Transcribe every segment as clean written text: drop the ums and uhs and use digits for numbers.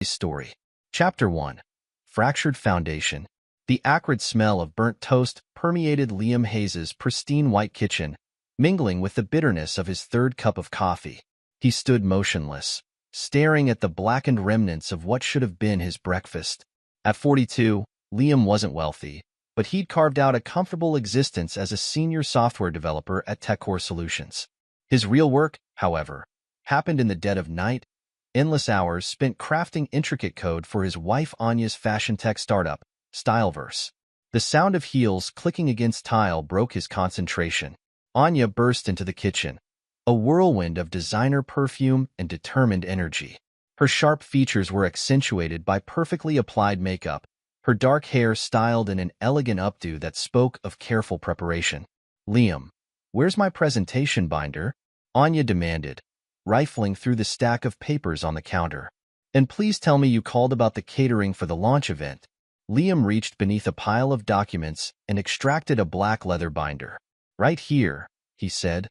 Story. Chapter 1. Fractured Foundation. The acrid smell of burnt toast permeated Liam Hayes's pristine white kitchen, mingling with the bitterness of his third cup of coffee. He stood motionless, staring at the blackened remnants of what should have been his breakfast. At 42, Liam wasn't wealthy, but he'd carved out a comfortable existence as a senior software developer at TechCore Solutions. His real work, however, happened in the dead of night, endless hours spent crafting intricate code for his wife Anya's fashion tech startup, Styleverse. The sound of heels clicking against tile broke his concentration. Anya burst into the kitchen, a whirlwind of designer perfume and determined energy. Her sharp features were accentuated by perfectly applied makeup, her dark hair styled in an elegant updo that spoke of careful preparation. "Liam, where's my presentation binder?" Anya demanded, rifling through the stack of papers on the counter. "And please tell me you called about the catering for the launch event." Liam reached beneath a pile of documents and extracted a black leather binder. "Right here," he said,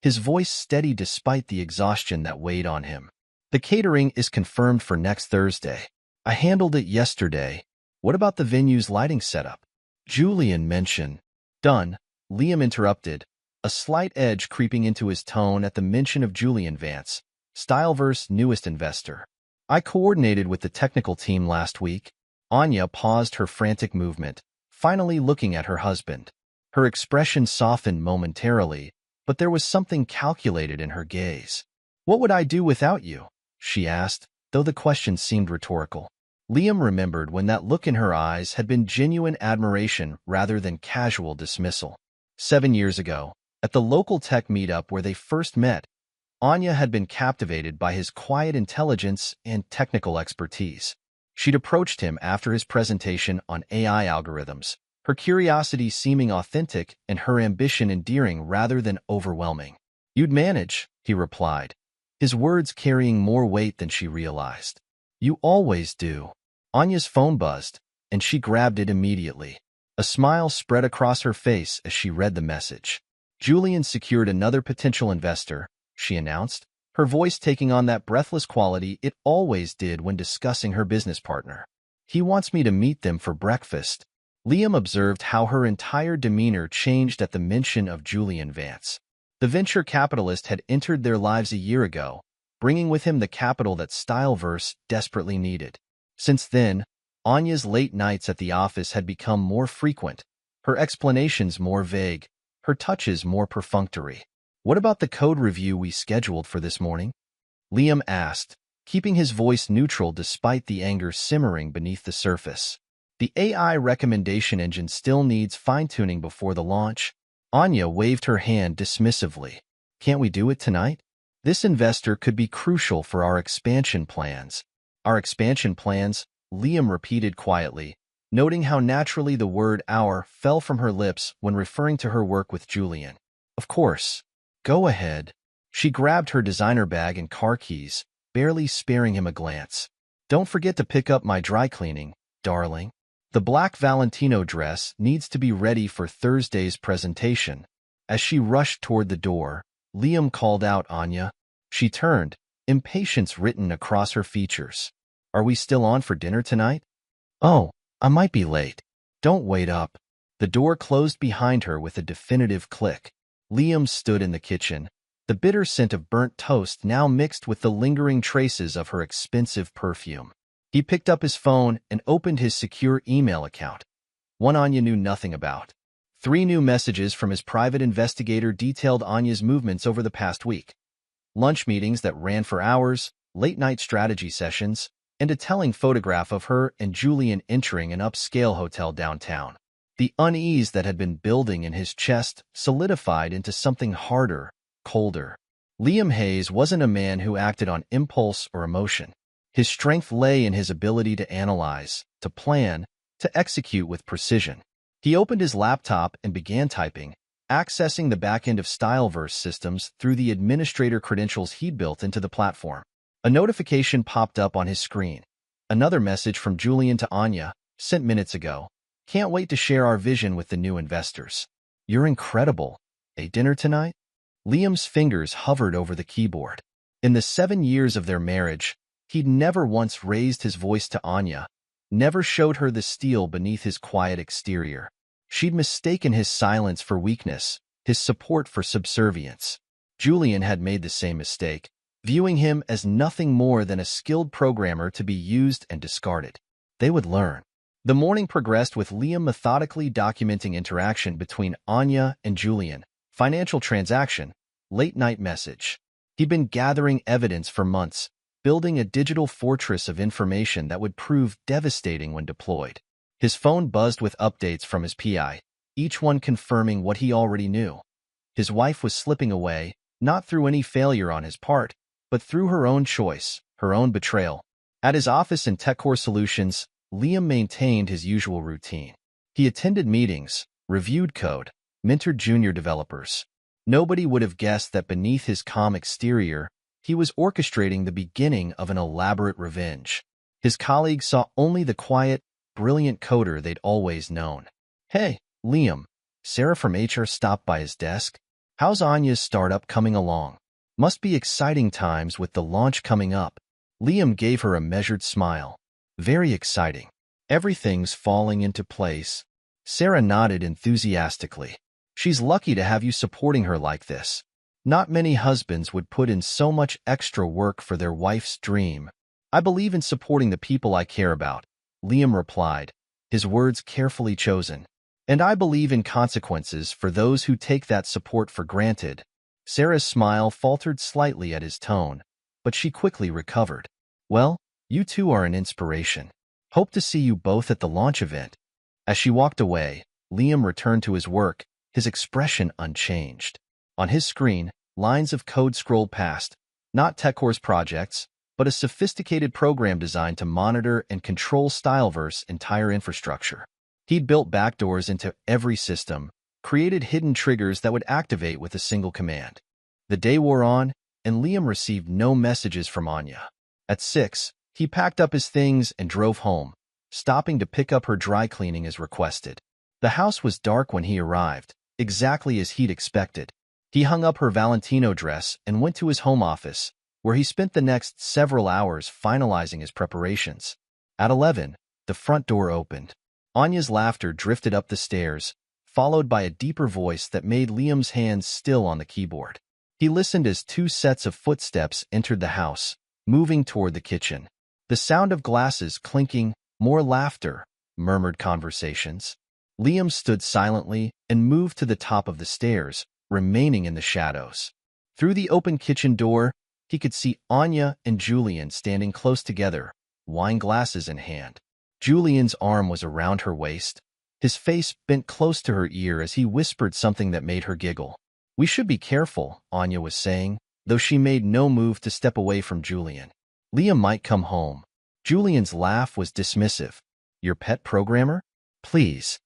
his voice steady despite the exhaustion that weighed on him. "The catering is confirmed for next Thursday. I handled it yesterday. What about the venue's lighting setup?" Julian mentioned. "Done," Liam interrupted, a slight edge creeping into his tone at the mention of Julian Vance, Styleverse's newest investor. "I coordinated with the technical team last week." Anya paused her frantic movement, finally looking at her husband. Her expression softened momentarily, but there was something calculated in her gaze. "What would I do without you?" she asked, though the question seemed rhetorical. Liam remembered when that look in her eyes had been genuine admiration rather than casual dismissal. 7 years ago, at the local tech meetup where they first met, Anya had been captivated by his quiet intelligence and technical expertise. She'd approached him after his presentation on AI algorithms, her curiosity seeming authentic and her ambition endearing rather than overwhelming. "You'd manage," he replied, his words carrying more weight than she realized. "You always do." Anya's phone buzzed, and she grabbed it immediately. A smile spread across her face as she read the message. "Julian secured another potential investor," she announced, her voice taking on that breathless quality it always did when discussing her business partner. "He wants me to meet them for breakfast." Liam observed how her entire demeanor changed at the mention of Julian Vance. The venture capitalist had entered their lives a year ago, bringing with him the capital that Styleverse desperately needed. Since then, Anya's late nights at the office had become more frequent, her explanations more vague, her touches more perfunctory. "What about the code review we scheduled for this morning?" Liam asked, keeping his voice neutral despite the anger simmering beneath the surface. "The AI recommendation engine still needs fine-tuning before the launch." Anya waved her hand dismissively. "Can't we do it tonight? This investor could be crucial for our expansion plans." "Our expansion plans," Liam repeated quietly, noting how naturally the word "our" fell from her lips when referring to her work with Julian. "Of course. Go ahead." She grabbed her designer bag and car keys, barely sparing him a glance. "Don't forget to pick up my dry cleaning, darling. The black Valentino dress needs to be ready for Thursday's presentation." As she rushed toward the door, Liam called out Anya. She turned, impatience written across her features. "Are we still on for dinner tonight?" "Oh, I might be late." "Don't wait up." The door closed behind her with a definitive click. Liam stood in the kitchen, the bitter scent of burnt toast now mixed with the lingering traces of her expensive perfume. He picked up his phone and opened his secure email account, one Anya knew nothing about. 3 new messages from his private investigator detailed Anya's movements over the past week. Lunch meetings that ran for hours, late-night strategy sessions, and a telling photograph of her and Julian entering an upscale hotel downtown. The unease that had been building in his chest solidified into something harder, colder. Liam Hayes wasn't a man who acted on impulse or emotion. His strength lay in his ability to analyze, to plan, to execute with precision. He opened his laptop and began typing, accessing the back-end of Styleverse systems through the administrator credentials he'd built into the platform. A notification popped up on his screen. Another message from Julian to Anya, sent minutes ago. "Can't wait to share our vision with the new investors." "You're incredible. A dinner tonight?" Liam's fingers hovered over the keyboard. In the 7 years of their marriage, He'd never once raised his voice to Anya, never showed her the steel beneath his quiet exterior. She'd mistaken his silence for weakness, his support for subservience. Julian had made the same mistake, viewing him as nothing more than a skilled programmer to be used and discarded. They would learn. The morning progressed with Liam methodically documenting interaction between Anya and Julian, financial transaction, late-night message. He'd been gathering evidence for months, building a digital fortress of information that would prove devastating when deployed. His phone buzzed with updates from his PI, each one confirming what he already knew. His wife was slipping away, not through any failure on his part, but through her own choice, her own betrayal. At his office in TechCore Solutions, Liam maintained his usual routine. He attended meetings, reviewed code, mentored junior developers. Nobody would have guessed that beneath his calm exterior, he was orchestrating the beginning of an elaborate revenge. His colleagues saw only the quiet, brilliant coder they'd always known. "Hey, Liam," Sarah from HR stopped by his desk. "How's Anya's startup coming along? Must be exciting times with the launch coming up." Liam gave her a measured smile. "Very exciting. Everything's falling into place." Sarah nodded enthusiastically. "She's lucky to have you supporting her like this. Not many husbands would put in so much extra work for their wife's dream." "I believe in supporting the people I care about," Liam replied, his words carefully chosen. "And I believe in consequences for those who take that support for granted." Sarah's smile faltered slightly at his tone, but she quickly recovered. "Well, you two are an inspiration. Hope to see you both at the launch event." As she walked away, Liam returned to his work, his expression unchanged. On his screen, lines of code scrolled past, not TechCore's projects, but a sophisticated program designed to monitor and control Styleverse's entire infrastructure. He'd built backdoors into every system, created hidden triggers that would activate with a single command. The day wore on, and Liam received no messages from Anya. At 6, he packed up his things and drove home, stopping to pick up her dry cleaning as requested. The house was dark when he arrived, exactly as he'd expected. He hung up her Valentino dress and went to his home office, where he spent the next several hours finalizing his preparations. At 11, the front door opened. Anya's laughter drifted up the stairs, followed by a deeper voice that made Liam's hands still on the keyboard. He listened as 2 sets of footsteps entered the house, moving toward the kitchen. The sound of glasses clinking, more laughter, murmured conversations. Liam stood silently and moved to the top of the stairs, remaining in the shadows. Through the open kitchen door, he could see Anya and Julian standing close together, wine glasses in hand. Julian's arm was around her waist, his face bent close to her ear as he whispered something that made her giggle. "We should be careful," Anya was saying, though she made no move to step away from Julian. "Liam might come home." Julian's laugh was dismissive. "Your pet programmer? Please."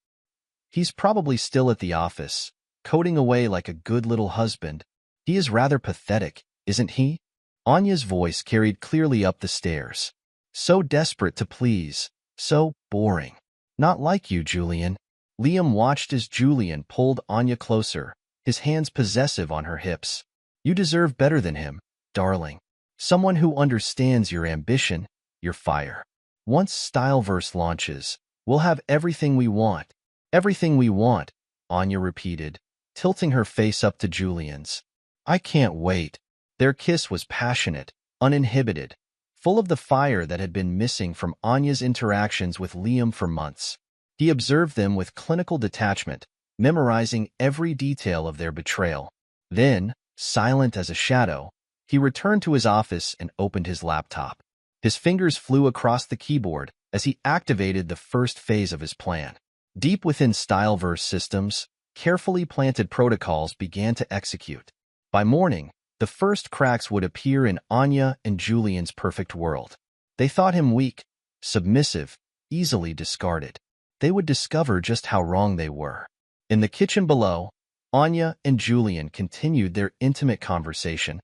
"He's probably still at the office, coding away like a good little husband. He is rather pathetic, isn't he?" Anya's voice carried clearly up the stairs. "So desperate to please, so boring. Not like you, Julian." Liam watched as Julian pulled Anya closer, his hands possessive on her hips. "You deserve better than him, darling. Someone who understands your ambition, your fire. Once Styleverse launches, we'll have everything we want." "Everything we want," Anya repeated, tilting her face up to Julian's. "I can't wait." Their kiss was passionate, uninhibited, full of the fire that had been missing from Anya's interactions with Liam for months. He observed them with clinical detachment, memorizing every detail of their betrayal. Then, silent as a shadow, he returned to his office and opened his laptop. His fingers flew across the keyboard as he activated the first phase of his plan. Deep within Styleverse systems, carefully planted protocols began to execute. By morning, the first cracks would appear in Anya and Julian's perfect world. They thought him weak, submissive, easily discarded. They would discover just how wrong they were. In the kitchen below, Anya and Julian continued their intimate conversation,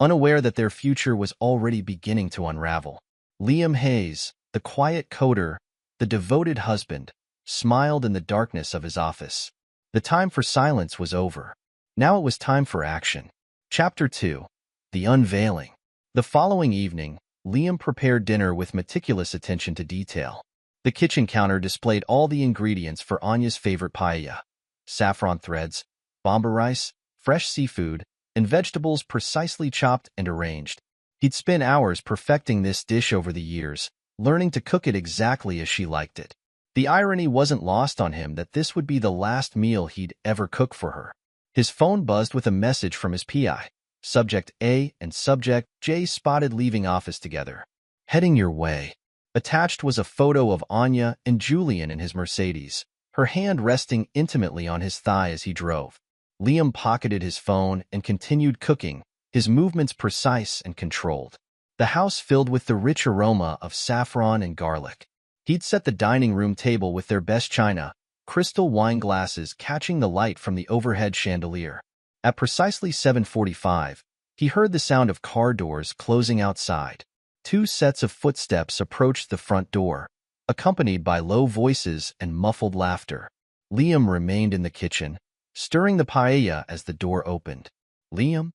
unaware that their future was already beginning to unravel. Liam Hayes, the quiet coder, the devoted husband, smiled in the darkness of his office. The time for silence was over. Now it was time for action. Chapter 2. The Unveiling. The following evening, Liam prepared dinner with meticulous attention to detail. The kitchen counter displayed all the ingredients for Anya's favorite paella: saffron threads, bomba rice, fresh seafood, and vegetables precisely chopped and arranged. He'd spent hours perfecting this dish over the years, learning to cook it exactly as she liked it. The irony wasn't lost on him that this would be the last meal he'd ever cook for her. His phone buzzed with a message from his PI. Subject A and Subject J spotted leaving office together. Heading your way. Attached was a photo of Anya and Julian in his Mercedes, her hand resting intimately on his thigh as he drove. Liam pocketed his phone and continued cooking, his movements precise and controlled. The house filled with the rich aroma of saffron and garlic. He'd set the dining room table with their best china, crystal wine glasses catching the light from the overhead chandelier. At precisely 7:45, he heard the sound of car doors closing outside. Two sets of footsteps approached the front door, accompanied by low voices and muffled laughter. Liam remained in the kitchen, stirring the paella as the door opened. Liam?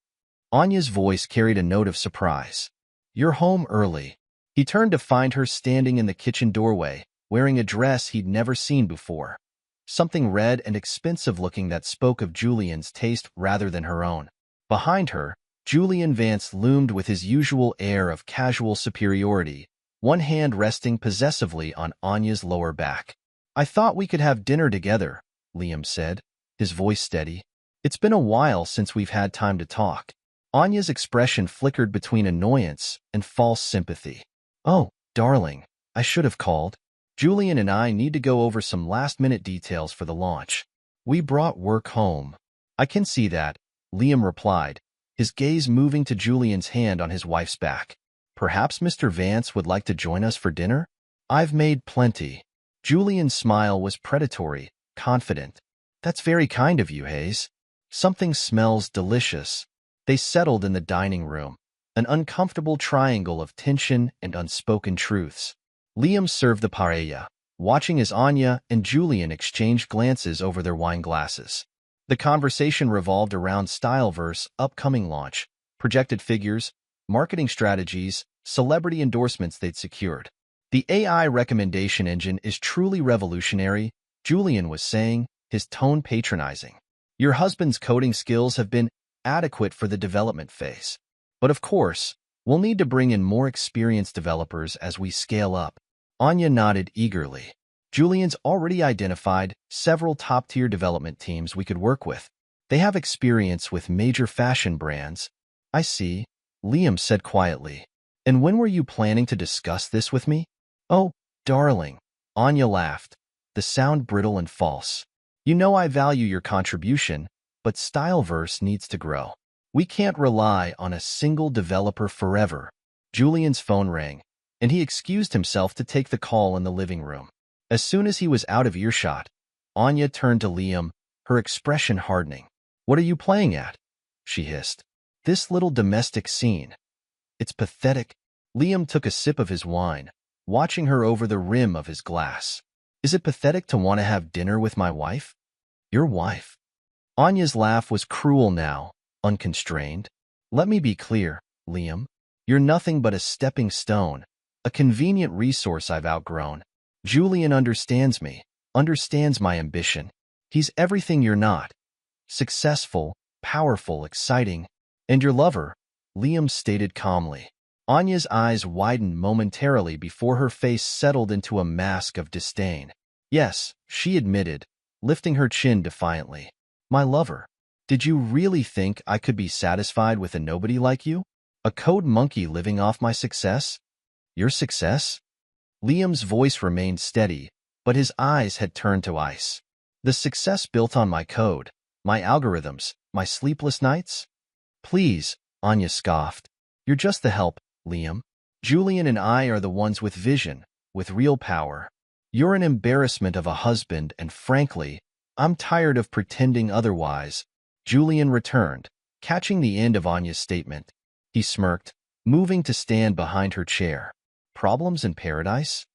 Anya's voice carried a note of surprise. You're home early. He turned to find her standing in the kitchen doorway, wearing a dress he'd never seen before. Something red and expensive-looking that spoke of Julian's taste rather than her own. Behind her, Julian Vance loomed with his usual air of casual superiority, one hand resting possessively on Anya's lower back. I thought we could have dinner together, Liam said, his voice steady. It's been a while since we've had time to talk. Anya's expression flickered between annoyance and false sympathy. Oh, darling, I should have called. Julian and I need to go over some last-minute details for the launch. We brought work home. I can see that, Liam replied, his gaze moving to Julian's hand on his wife's back. Perhaps Mr. Vance would like to join us for dinner? I've made plenty. Julian's smile was predatory, confident. That's very kind of you, Hayes. Something smells delicious. They settled in the dining room, an uncomfortable triangle of tension and unspoken truths. Liam served the paella, watching as Anya and Julian exchanged glances over their wine glasses. The conversation revolved around Styleverse upcoming launch, projected figures, marketing strategies, celebrity endorsements they'd secured. The AI recommendation engine is truly revolutionary, Julian was saying, his tone patronizing. Your husband's coding skills have been adequate for the development phase. But of course, we'll need to bring in more experienced developers as we scale up. Anya nodded eagerly. Julian's already identified several top-tier development teams we could work with. They have experience with major fashion brands. I see, Liam said quietly. And when were you planning to discuss this with me? Oh, darling, Anya laughed, the sound brittle and false. You know I value your contribution, but Styleverse needs to grow. We can't rely on a single developer forever. Julian's phone rang, and he excused himself to take the call in the living room. As soon as he was out of earshot, Anya turned to Liam, her expression hardening. What are you playing at? She hissed. This little domestic scene. It's pathetic. Liam took a sip of his wine, watching her over the rim of his glass. Is it pathetic to want to have dinner with my wife? Your wife? Anya's laugh was cruel now, unconstrained. Let me be clear, Liam. You're nothing but a stepping stone, a convenient resource I've outgrown. Julian understands me, understands my ambition. He's everything you're not. Successful, powerful, exciting. And your lover, Liam stated calmly. Anya's eyes widened momentarily before her face settled into a mask of disdain. Yes, she admitted, lifting her chin defiantly. My lover. Did you really think I could be satisfied with a nobody like you? A code monkey living off my success? Your success? Liam's voice remained steady, but his eyes had turned to ice. The success built on my code, my algorithms, my sleepless nights? Please, Anya scoffed. You're just the help, Liam. Julian and I are the ones with vision, with real power. You're an embarrassment of a husband, and frankly, I'm tired of pretending otherwise. Julian returned, catching the end of Anya's statement. He smirked, moving to stand behind her chair. Problems in paradise?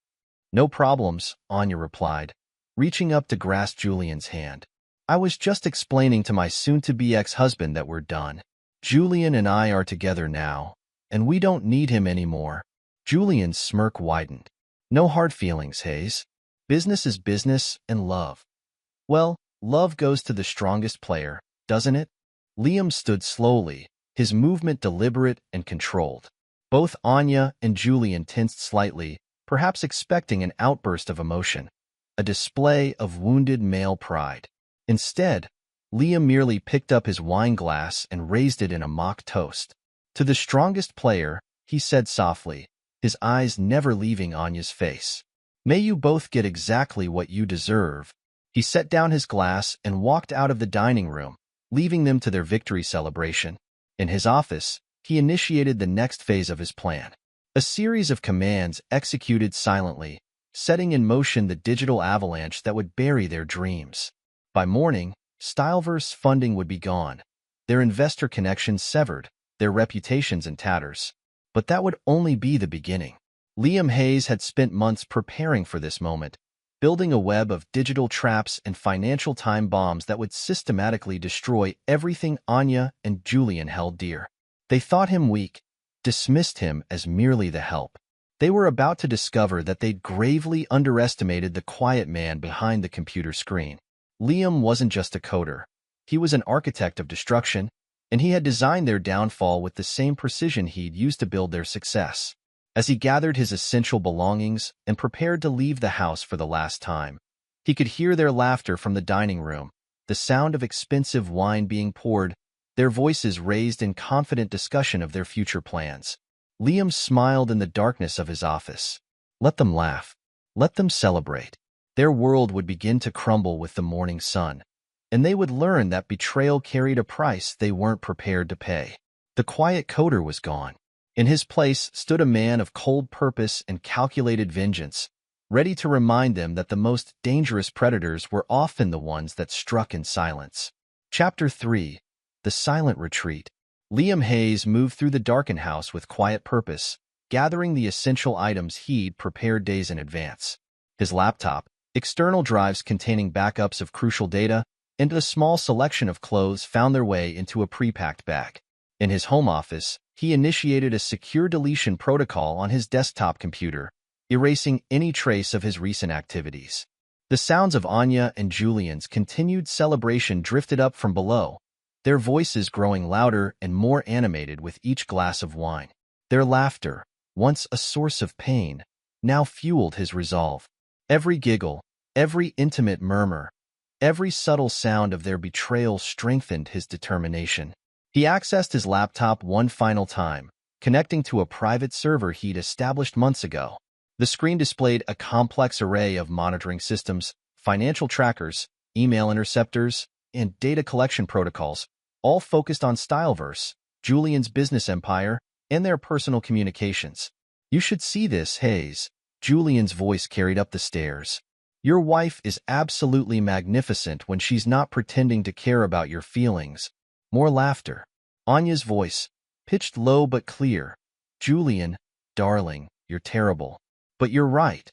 No problems, Anya replied, reaching up to grasp Julian's hand. I was just explaining to my soon-to-be ex-husband that we're done. Julian and I are together now, and we don't need him anymore. Julian's smirk widened. No hard feelings, Hayes. Business is business, and love. Well, love goes to the strongest player, doesn't it? Liam stood slowly, his movement deliberate and controlled. Both Anya and Julian tensed slightly, perhaps expecting an outburst of emotion, a display of wounded male pride. Instead, Liam merely picked up his wine glass and raised it in a mock toast. To the strongest player, he said softly, his eyes never leaving Anya's face. May you both get exactly what you deserve. He set down his glass and walked out of the dining room, leaving them to their victory celebration. In his office, he initiated the next phase of his plan. A series of commands executed silently, setting in motion the digital avalanche that would bury their dreams. By morning, Styleverse funding would be gone, their investor connections severed, their reputations in tatters. But that would only be the beginning. Liam Hayes had spent months preparing for this moment, building a web of digital traps and financial time bombs that would systematically destroy everything Anya and Julian held dear. They thought him weak, dismissed him as merely the help. They were about to discover that they'd gravely underestimated the quiet man behind the computer screen. Liam wasn't just a coder. He was an architect of destruction, and he had designed their downfall with the same precision he'd used to build their success. As he gathered his essential belongings and prepared to leave the house for the last time, he could hear their laughter from the dining room, the sound of expensive wine being poured, their voices raised in confident discussion of their future plans. Liam smiled in the darkness of his office. Let them laugh. Let them celebrate. Their world would begin to crumble with the morning sun, and they would learn that betrayal carried a price they weren't prepared to pay. The quiet coder was gone. In his place stood a man of cold purpose and calculated vengeance, ready to remind them that the most dangerous predators were often the ones that struck in silence. Chapter 3. The Silent Retreat. Liam Hayes moved through the darkened house with quiet purpose, gathering the essential items he'd prepared days in advance. His laptop, external drives containing backups of crucial data, and a small selection of clothes found their way into a pre-packed bag. In his home office, he initiated a secure deletion protocol on his desktop computer, erasing any trace of his recent activities. The sounds of Anya and Julian's continued celebration drifted up from below, their voices growing louder and more animated with each glass of wine. Their laughter, once a source of pain, now fueled his resolve. Every giggle, every intimate murmur, every subtle sound of their betrayal strengthened his determination. He accessed his laptop one final time, connecting to a private server he'd established months ago. The screen displayed a complex array of monitoring systems, financial trackers, email interceptors, and data collection protocols, all focused on Styleverse, Julian's business empire, and their personal communications. You should see this, Hayes. Julian's voice carried up the stairs. Your wife is absolutely magnificent when she's not pretending to care about your feelings. More laughter. Anya's voice, pitched low but clear. Julian, darling, you're terrible. But you're right.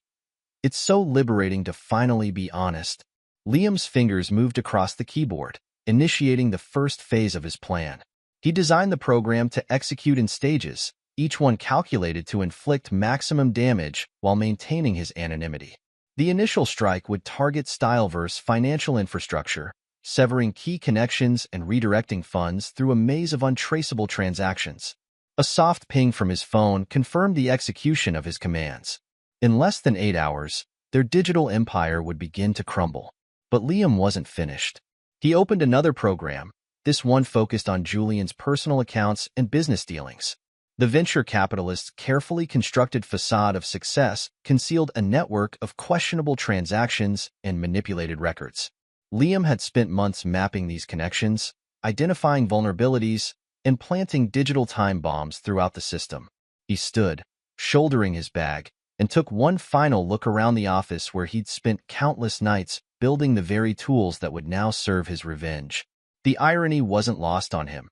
It's so liberating to finally be honest. Liam's fingers moved across the keyboard, initiating the first phase of his plan. He designed the program to execute in stages, each one calculated to inflict maximum damage while maintaining his anonymity. The initial strike would target Styleverse financial infrastructure, severing key connections and redirecting funds through a maze of untraceable transactions. A soft ping from his phone confirmed the execution of his commands. In less than 8 hours, their digital empire would begin to crumble. But Liam wasn't finished. He opened another program, this one focused on Julian's personal accounts and business dealings. The venture capitalist's carefully constructed facade of success concealed a network of questionable transactions and manipulated records. Liam had spent months mapping these connections, identifying vulnerabilities, and planting digital time bombs throughout the system. He stood, shouldering his bag, and took one final look around the office where he'd spent countless nights building the very tools that would now serve his revenge. The irony wasn't lost on him.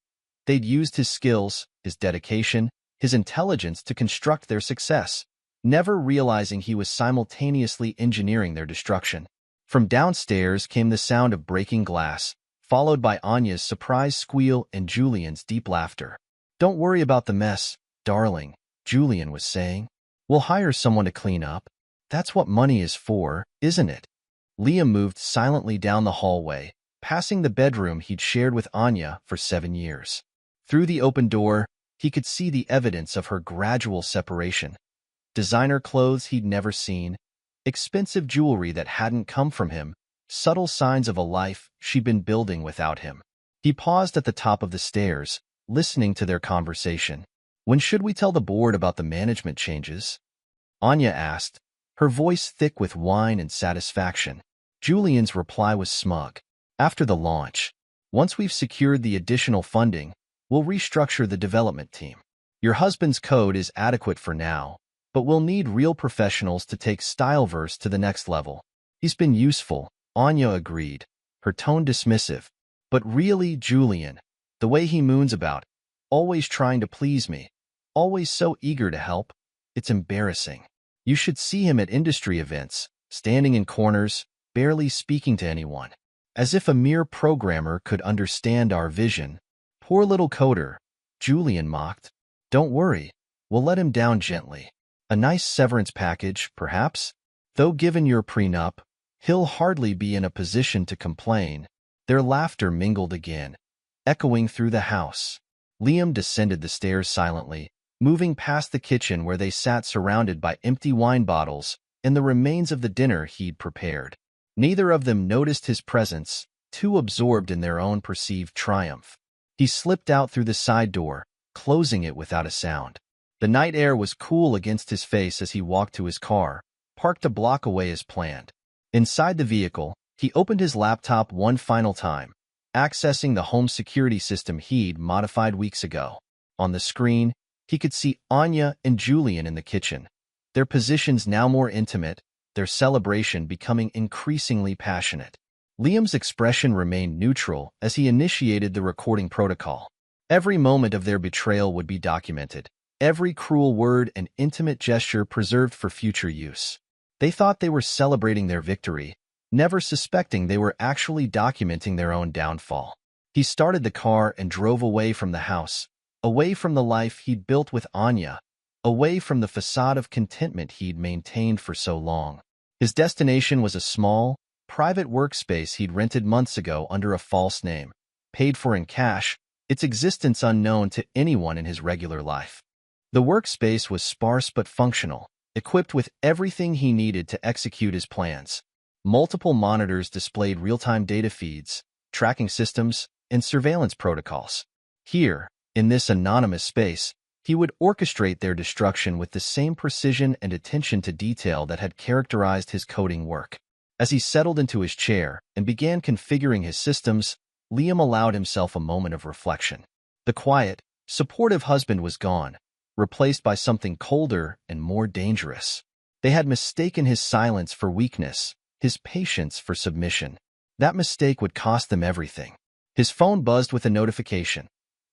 They'd used his skills, his dedication, his intelligence to construct their success, never realizing he was simultaneously engineering their destruction. From downstairs came the sound of breaking glass, followed by Anya's surprised squeal and Julian's deep laughter. "Don't worry about the mess, darling," Julian was saying. We'll hire someone to clean up. That's what money is for, isn't it? Liam moved silently down the hallway, passing the bedroom he'd shared with Anya for 7 years. Through the open door, he could see the evidence of her gradual separation. Designer clothes he'd never seen, expensive jewelry that hadn't come from him, subtle signs of a life she'd been building without him. He paused at the top of the stairs, listening to their conversation. When should we tell the board about the management changes? Anya asked, her voice thick with wine and satisfaction. Julian's reply was smug. After the launch. Once we've secured the additional funding, we'll restructure the development team. Your husband's code is adequate for now, but we'll need real professionals to take Styleverse to the next level. He's been useful, Anya agreed, her tone dismissive. But really, Julian, the way he moons about, always trying to please me, always so eager to help, it's embarrassing. You should see him at industry events, standing in corners, barely speaking to anyone. As if a mere programmer could understand our vision. Poor little coder, Julian mocked. Don't worry, we'll let him down gently. A nice severance package, perhaps? Though given your prenup, he'll hardly be in a position to complain. Their laughter mingled again, echoing through the house. Liam descended the stairs silently, moving past the kitchen where they sat surrounded by empty wine bottles and the remains of the dinner he'd prepared. Neither of them noticed his presence, too absorbed in their own perceived triumph. He slipped out through the side door, closing it without a sound. The night air was cool against his face as he walked to his car, parked a block away as planned. Inside the vehicle, he opened his laptop one final time, accessing the home security system he'd modified weeks ago. On the screen, he could see Anya and Julian in the kitchen, their positions now more intimate, their celebration becoming increasingly passionate. Liam's expression remained neutral as he initiated the recording protocol. Every moment of their betrayal would be documented, every cruel word and intimate gesture preserved for future use. They thought they were celebrating their victory, never suspecting they were actually documenting their own downfall. He started the car and drove away from the house, away from the life he'd built with Anya, away from the facade of contentment he'd maintained for so long. His destination was a small, private workspace he'd rented months ago under a false name, paid for in cash, its existence unknown to anyone in his regular life. The workspace was sparse but functional, equipped with everything he needed to execute his plans. Multiple monitors displayed real-time data feeds, tracking systems, and surveillance protocols. Here, in this anonymous space, he would orchestrate their destruction with the same precision and attention to detail that had characterized his coding work. As he settled into his chair and began configuring his systems, Liam allowed himself a moment of reflection. The quiet, supportive husband was gone, replaced by something colder and more dangerous. They had mistaken his silence for weakness, his patience for submission. That mistake would cost them everything. His phone buzzed with a notification.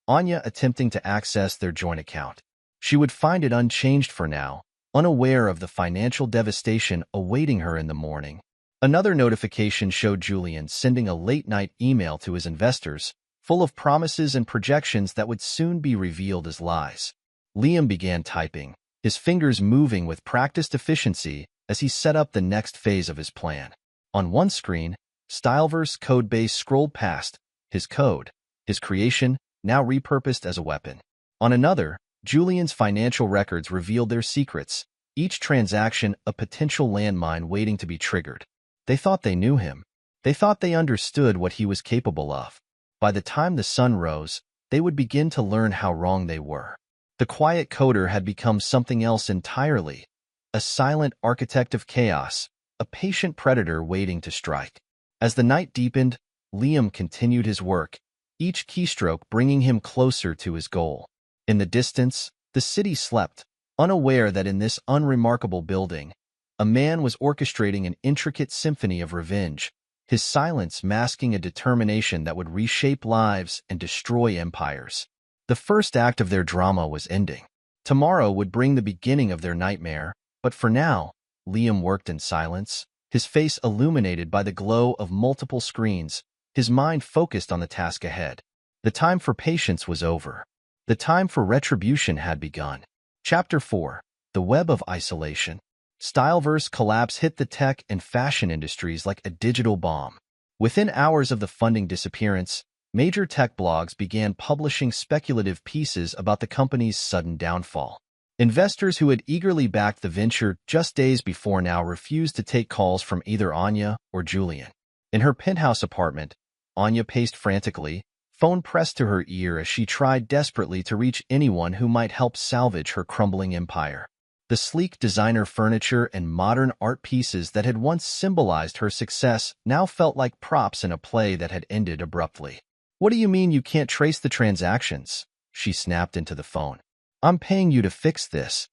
Anya attempting to access their joint account. She would find it unchanged for now, unaware of the financial devastation awaiting her in the morning. Another notification showed Julian sending a late-night email to his investors, full of promises and projections that would soon be revealed as lies. Liam began typing, his fingers moving with practiced efficiency as he set up the next phase of his plan. On one screen, Styleverse codebase scrolled past, his code, his creation, now repurposed as a weapon. On another, Julian's financial records revealed their secrets, each transaction a potential landmine waiting to be triggered. They thought they knew him. They thought they understood what he was capable of. By the time the sun rose, they would begin to learn how wrong they were. The quiet coder had become something else entirely, a silent architect of chaos, a patient predator waiting to strike. As the night deepened, Liam continued his work, each keystroke bringing him closer to his goal. In the distance, the city slept, unaware that in this unremarkable building, a man was orchestrating an intricate symphony of revenge, his silence masking a determination that would reshape lives and destroy empires. The first act of their drama was ending. Tomorrow would bring the beginning of their nightmare, but for now, Liam worked in silence, his face illuminated by the glow of multiple screens, his mind focused on the task ahead. The time for patience was over. The time for retribution had begun. Chapter 4. The web of isolation. Styleverse collapse hit the tech and fashion industries like a digital bomb. Within hours of the funding disappearance, major tech blogs began publishing speculative pieces about the company's sudden downfall. Investors who had eagerly backed the venture just days before now refused to take calls from either Anya or Julian. In her penthouse apartment, Anya paced frantically, phone pressed to her ear as she tried desperately to reach anyone who might help salvage her crumbling empire. The sleek designer furniture and modern art pieces that had once symbolized her success now felt like props in a play that had ended abruptly. "What do you mean you can't trace the transactions?" she snapped into the phone. "I'm paying you to fix this."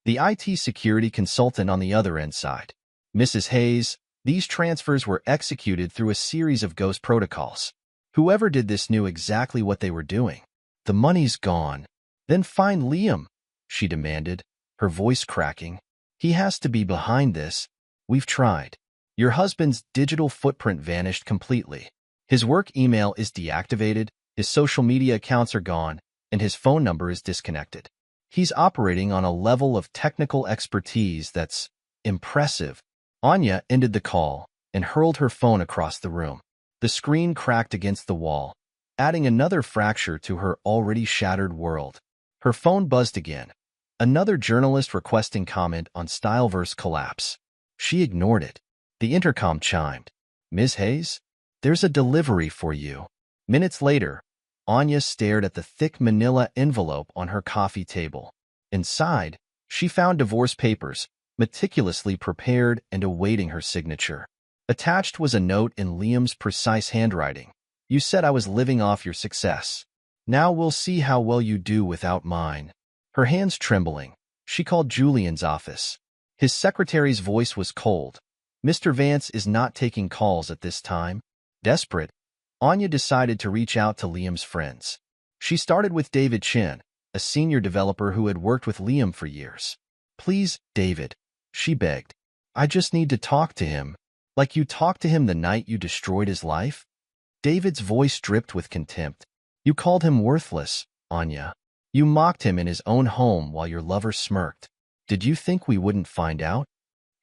The IT security consultant on the other end sighed. "Mrs. Hayes, these transfers were executed through a series of ghost protocols. Whoever did this knew exactly what they were doing. The money's gone." "Then find Liam," she demanded, her voice cracking. "He has to be behind this. We've tried. Your husband's digital footprint vanished completely. His work email is deactivated, his social media accounts are gone, and his phone number is disconnected. He's operating on a level of technical expertise that's impressive." Anya ended the call and hurled her phone across the room. The screen cracked against the wall, adding another fracture to her already shattered world. Her phone buzzed again. Another journalist requesting comment on Styleverse collapse. She ignored it. The intercom chimed. "Ms. Hayes, there's a delivery for you." Minutes later, Anya stared at the thick manila envelope on her coffee table. Inside, she found divorce papers, meticulously prepared and awaiting her signature. Attached was a note in Liam's precise handwriting. "You said I was living off your success. Now we'll see how well you do without mine." Her hands trembling, she called Julian's office. His secretary's voice was cold. "Mr. Vance is not taking calls at this time." Desperate, Anya decided to reach out to Liam's friends. She started with David Chen, a senior developer who had worked with Liam for years. "Please, David," she begged. "I just need to talk to him. Like you talked to him the night you destroyed his life?" David's voice dripped with contempt. "You called him worthless, Anya. You mocked him in his own home while your lover smirked. Did you think we wouldn't find out?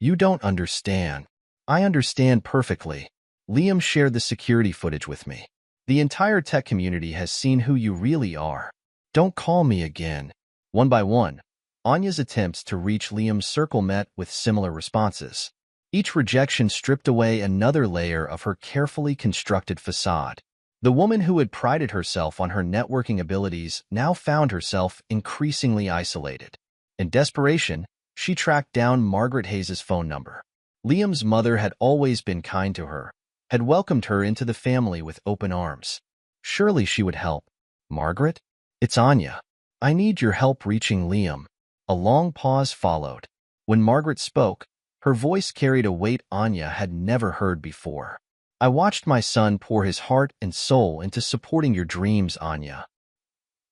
You don't understand." "I understand perfectly. Liam shared the security footage with me. The entire tech community has seen who you really are. Don't call me again." One by one, Anya's attempts to reach Liam's circle met with similar responses. Each rejection stripped away another layer of her carefully constructed facade. The woman who had prided herself on her networking abilities now found herself increasingly isolated. In desperation, she tracked down Margaret Hayes' phone number. Liam's mother had always been kind to her, had welcomed her into the family with open arms. Surely she would help. "Margaret? It's Anya. I need your help reaching Liam." A long pause followed. When Margaret spoke, her voice carried a weight Anya had never heard before. "I watched my son pour his heart and soul into supporting your dreams, Anya.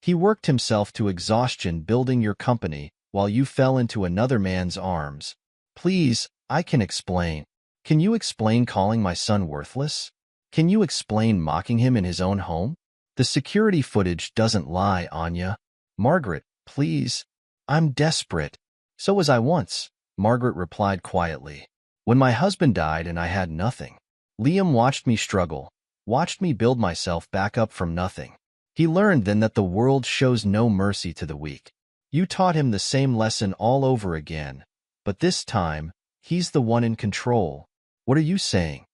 He worked himself to exhaustion building your company while you fell into another man's arms. Please, I can explain. Can you explain calling my son worthless? Can you explain mocking him in his own home? The security footage doesn't lie, Anya. Margaret, please. I'm desperate." "So was I once," Margaret replied quietly. "When my husband died and I had nothing. Liam watched me struggle, watched me build myself back up from nothing. He learned then that the world shows no mercy to the weak. You taught him the same lesson all over again, but this time, he's the one in control. What are you saying?"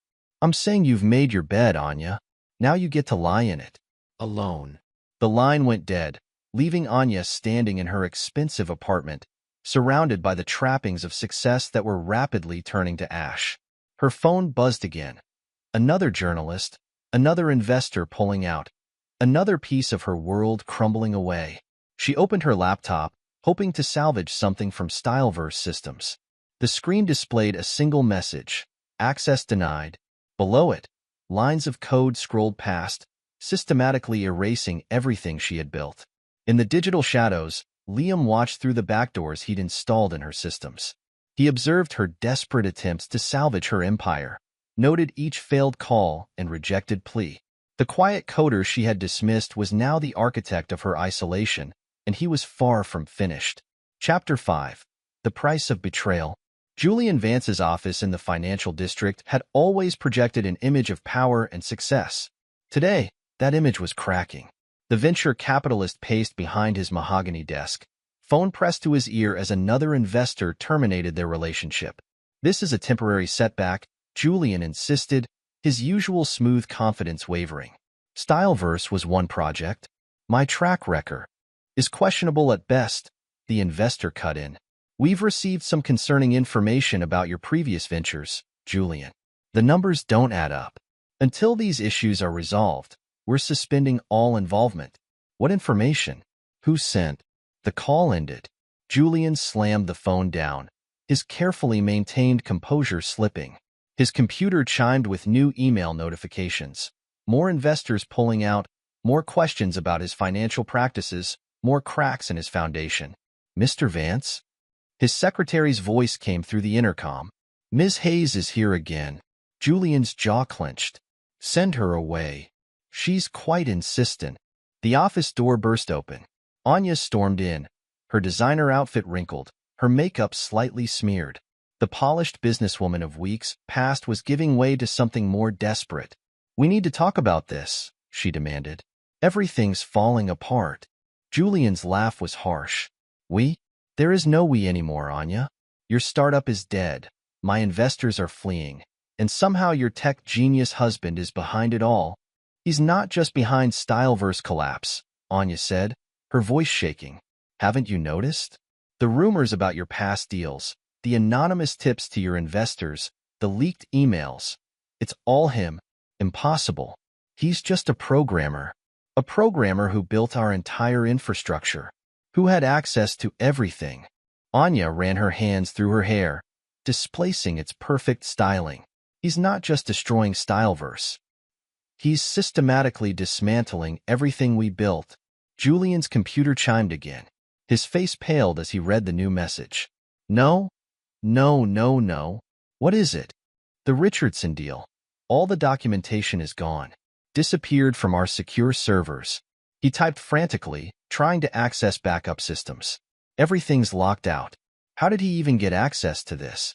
"I'm saying you've made your bed, Anya. Now you get to lie in it. Alone." The line went dead, leaving Anya standing in her expensive apartment, surrounded by the trappings of success that were rapidly turning to ash. Her phone buzzed again. Another journalist, another investor pulling out, another piece of her world crumbling away. She opened her laptop, hoping to salvage something from Styleverse systems. The screen displayed a single message: "Access denied." Below it, lines of code scrolled past, systematically erasing everything she had built. In the digital shadows, Liam watched through the backdoors he'd installed in her systems. He observed her desperate attempts to salvage her empire, noted each failed call and rejected plea. The quiet coder she had dismissed was now the architect of her isolation, and he was far from finished. Chapter 5. The price of betrayal. Julian Vance's office in the financial district had always projected an image of power and success. Today, that image was cracking. The venture capitalist paced behind his mahogany desk, phone pressed to his ear as another investor terminated their relationship. "This is a temporary setback," Julian insisted, his usual smooth confidence wavering. "Styleverse was one project. My track record is questionable at best," the investor cut in. "We've received some concerning information about your previous ventures, Julian. The numbers don't add up. Until these issues are resolved, we're suspending all involvement." "What information? Who sent?" The call ended. Julian slammed the phone down, his carefully maintained composure slipping. His computer chimed with new email notifications. More investors pulling out, more questions about his financial practices, more cracks in his foundation. "Mr. Vance?" His secretary's voice came through the intercom. "Ms. Hayes is here again." Julian's jaw clenched. "Send her away. She's quite insistent." The office door burst open. Anya stormed in, her designer outfit wrinkled, her makeup slightly smeared. The polished businesswoman of weeks past was giving way to something more desperate. "We need to talk about this," she demanded. "Everything's falling apart." Julian's laugh was harsh. "We? There is no we anymore, Anya. Your startup is dead. My investors are fleeing. And somehow your tech genius husband is behind it all." "He's not just behind Styleverse collapse," Anya said, her voice shaking. "Haven't you noticed? The rumors about your past deals, the anonymous tips to your investors, the leaked emails. It's all him. Impossible. He's just a programmer. A programmer who built our entire infrastructure, who had access to everything." Anya ran her hands through her hair, displacing its perfect styling. "He's not just destroying Styleverse. He's systematically dismantling everything we built." Julian's computer chimed again. His face paled as he read the new message. "No, no, no, no. What is it?" "The Richardson deal. All the documentation is gone. Disappeared from our secure servers." He typed frantically, trying to access backup systems. "Everything's locked out. How did he even get access to this?"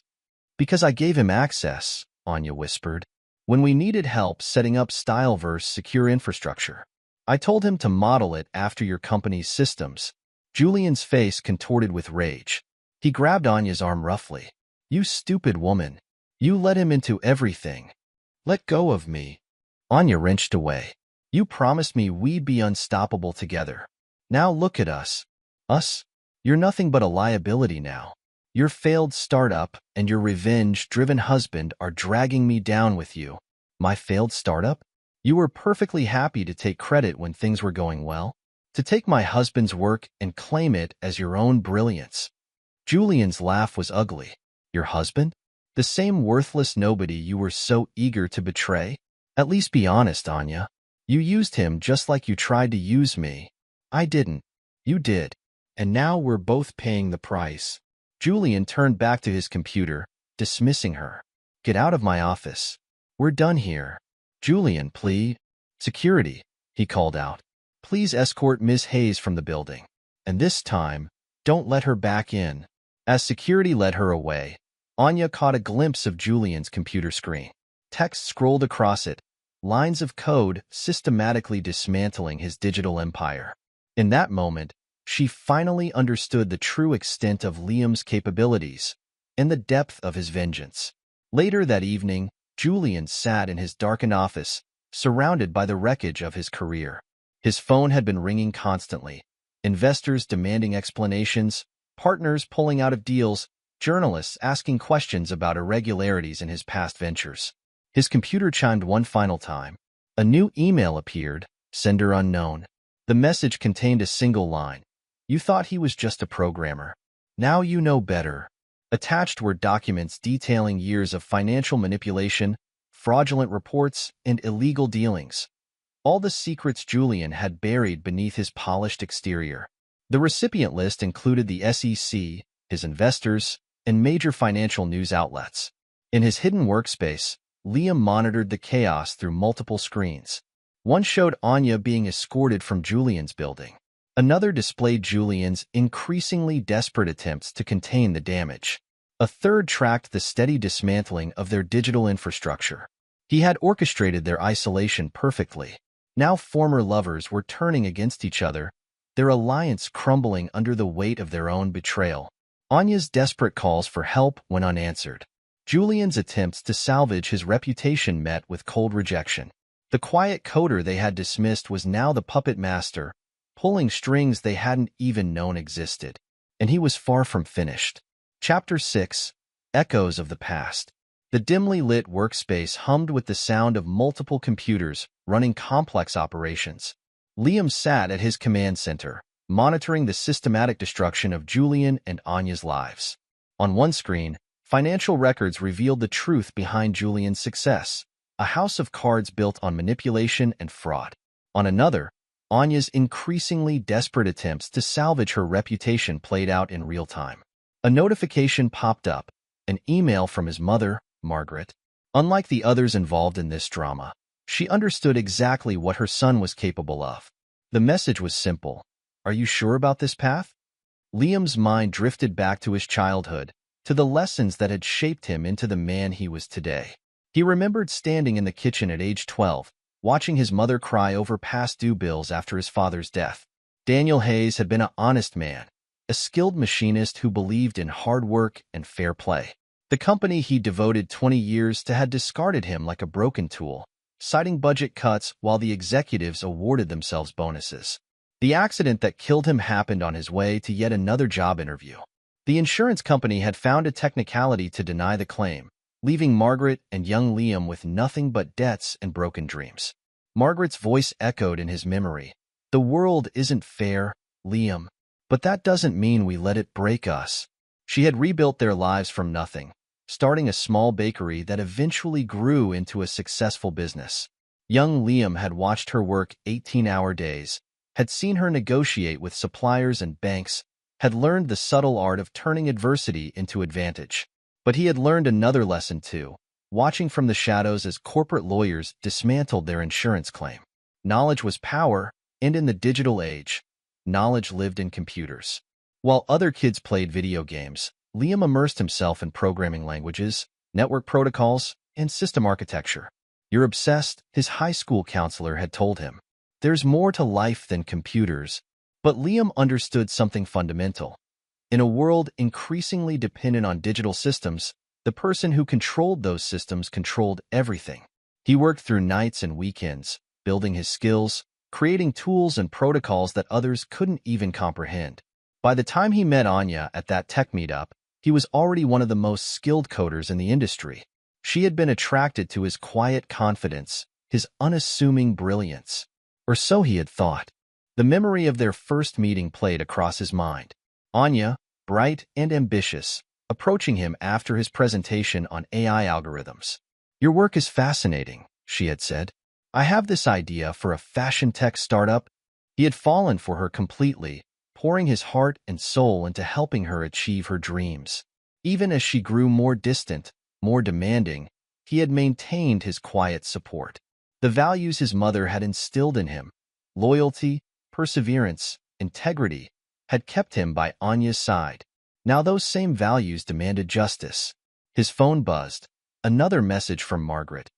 "Because I gave him access," Anya whispered, "when we needed help setting up Styleverse secure infrastructure. I told him to model it after your company's systems." Julian's face contorted with rage. He grabbed Anya's arm roughly. "You stupid woman. You let him into everything. Let go of me." Anya wrenched away. "You promised me we'd be unstoppable together. Now look at us. Us? You're nothing but a liability now. Your failed startup and your revenge-driven husband are dragging me down with you." "My failed startup? You were perfectly happy to take credit when things were going well, to take my husband's work and claim it as your own brilliance." Julian's laugh was ugly. "Your husband? The same worthless nobody you were so eager to betray? At least be honest, Anya. You used him just like you tried to use me." "I didn't. You did. And now we're both paying the price." Julian turned back to his computer, dismissing her. "Get out of my office. We're done here." "Julian, please." "Security," he called out. "Please escort Ms. Hayes from the building. And this time, don't let her back in." As security led her away, Anya caught a glimpse of Julian's computer screen. Text scrolled across it, lines of code systematically dismantling his digital empire. In that moment, she finally understood the true extent of Liam's capabilities and the depth of his vengeance. Later that evening, Julian sat in his darkened office, surrounded by the wreckage of his career. His phone had been ringing constantly, investors demanding explanations, partners pulling out of deals, journalists asking questions about irregularities in his past ventures. His computer chimed one final time. A new email appeared, sender unknown. The message contained a single line. "You thought he was just a programmer. Now you know better." Attached were documents detailing years of financial manipulation, fraudulent reports, and illegal dealings. All the secrets Julian had buried beneath his polished exterior. The recipient list included the SEC, his investors, and major financial news outlets. In his hidden workspace, Liam monitored the chaos through multiple screens. One showed Anya being escorted from Julian's building. Another displayed Julian's increasingly desperate attempts to contain the damage. A third tracked the steady dismantling of their digital infrastructure. He had orchestrated their isolation perfectly. Now former lovers were turning against each other, their alliance crumbling under the weight of their own betrayal. Anya's desperate calls for help went unanswered. Julian's attempts to salvage his reputation met with cold rejection. The quiet coder they had dismissed was now the puppet master, pulling strings they hadn't even known existed. And he was far from finished. Chapter 6: Echoes of the Past. The dimly lit workspace hummed with the sound of multiple computers running complex operations. Liam sat at his command center, monitoring the systematic destruction of Julian and Anya's lives. On one screen, financial records revealed the truth behind Julian's success, a house of cards built on manipulation and fraud. On another, Anya's increasingly desperate attempts to salvage her reputation played out in real time. A notification popped up, an email from his mother, Margaret. Unlike the others involved in this drama, she understood exactly what her son was capable of. The message was simple. Are you sure about this path? Liam's mind drifted back to his childhood, to the lessons that had shaped him into the man he was today. He remembered standing in the kitchen at age 12, watching his mother cry over past due bills after his father's death. Daniel Hayes had been an honest man, a skilled machinist who believed in hard work and fair play. The company he devoted 20 years to had discarded him like a broken tool, citing budget cuts while the executives awarded themselves bonuses. The accident that killed him happened on his way to yet another job interview. The insurance company had found a technicality to deny the claim, leaving Margaret and young Liam with nothing but debts and broken dreams. Margaret's voice echoed in his memory. The world isn't fair, Liam, but that doesn't mean we let it break us. She had rebuilt their lives from nothing, starting a small bakery that eventually grew into a successful business. Young Liam had watched her work 18-hour days, had seen her negotiate with suppliers and banks, had learned the subtle art of turning adversity into advantage. But he had learned another lesson too, watching from the shadows as corporate lawyers dismantled their insurance claim. Knowledge was power, and in the digital age, knowledge lived in computers. While other kids played video games, Liam immersed himself in programming languages, network protocols, and system architecture. You're obsessed, his high school counselor had told him. There's more to life than computers. But Liam understood something fundamental. In a world increasingly dependent on digital systems, the person who controlled those systems controlled everything. He worked through nights and weekends, building his skills, creating tools and protocols that others couldn't even comprehend. By the time he met Anya at that tech meetup, he was already one of the most skilled coders in the industry. She had been attracted to his quiet confidence, his unassuming brilliance. Or so he had thought. The memory of their first meeting played across his mind. Anya, bright and ambitious, approaching him after his presentation on AI algorithms. Your work is fascinating, she had said. I have this idea for a fashion tech startup. He had fallen for her completely, pouring his heart and soul into helping her achieve her dreams. Even as she grew more distant, more demanding, he had maintained his quiet support. The values his mother had instilled in him, loyalty, perseverance, integrity, had kept him by Anya's side. Now those same values demanded justice. His phone buzzed. Another message from Margaret.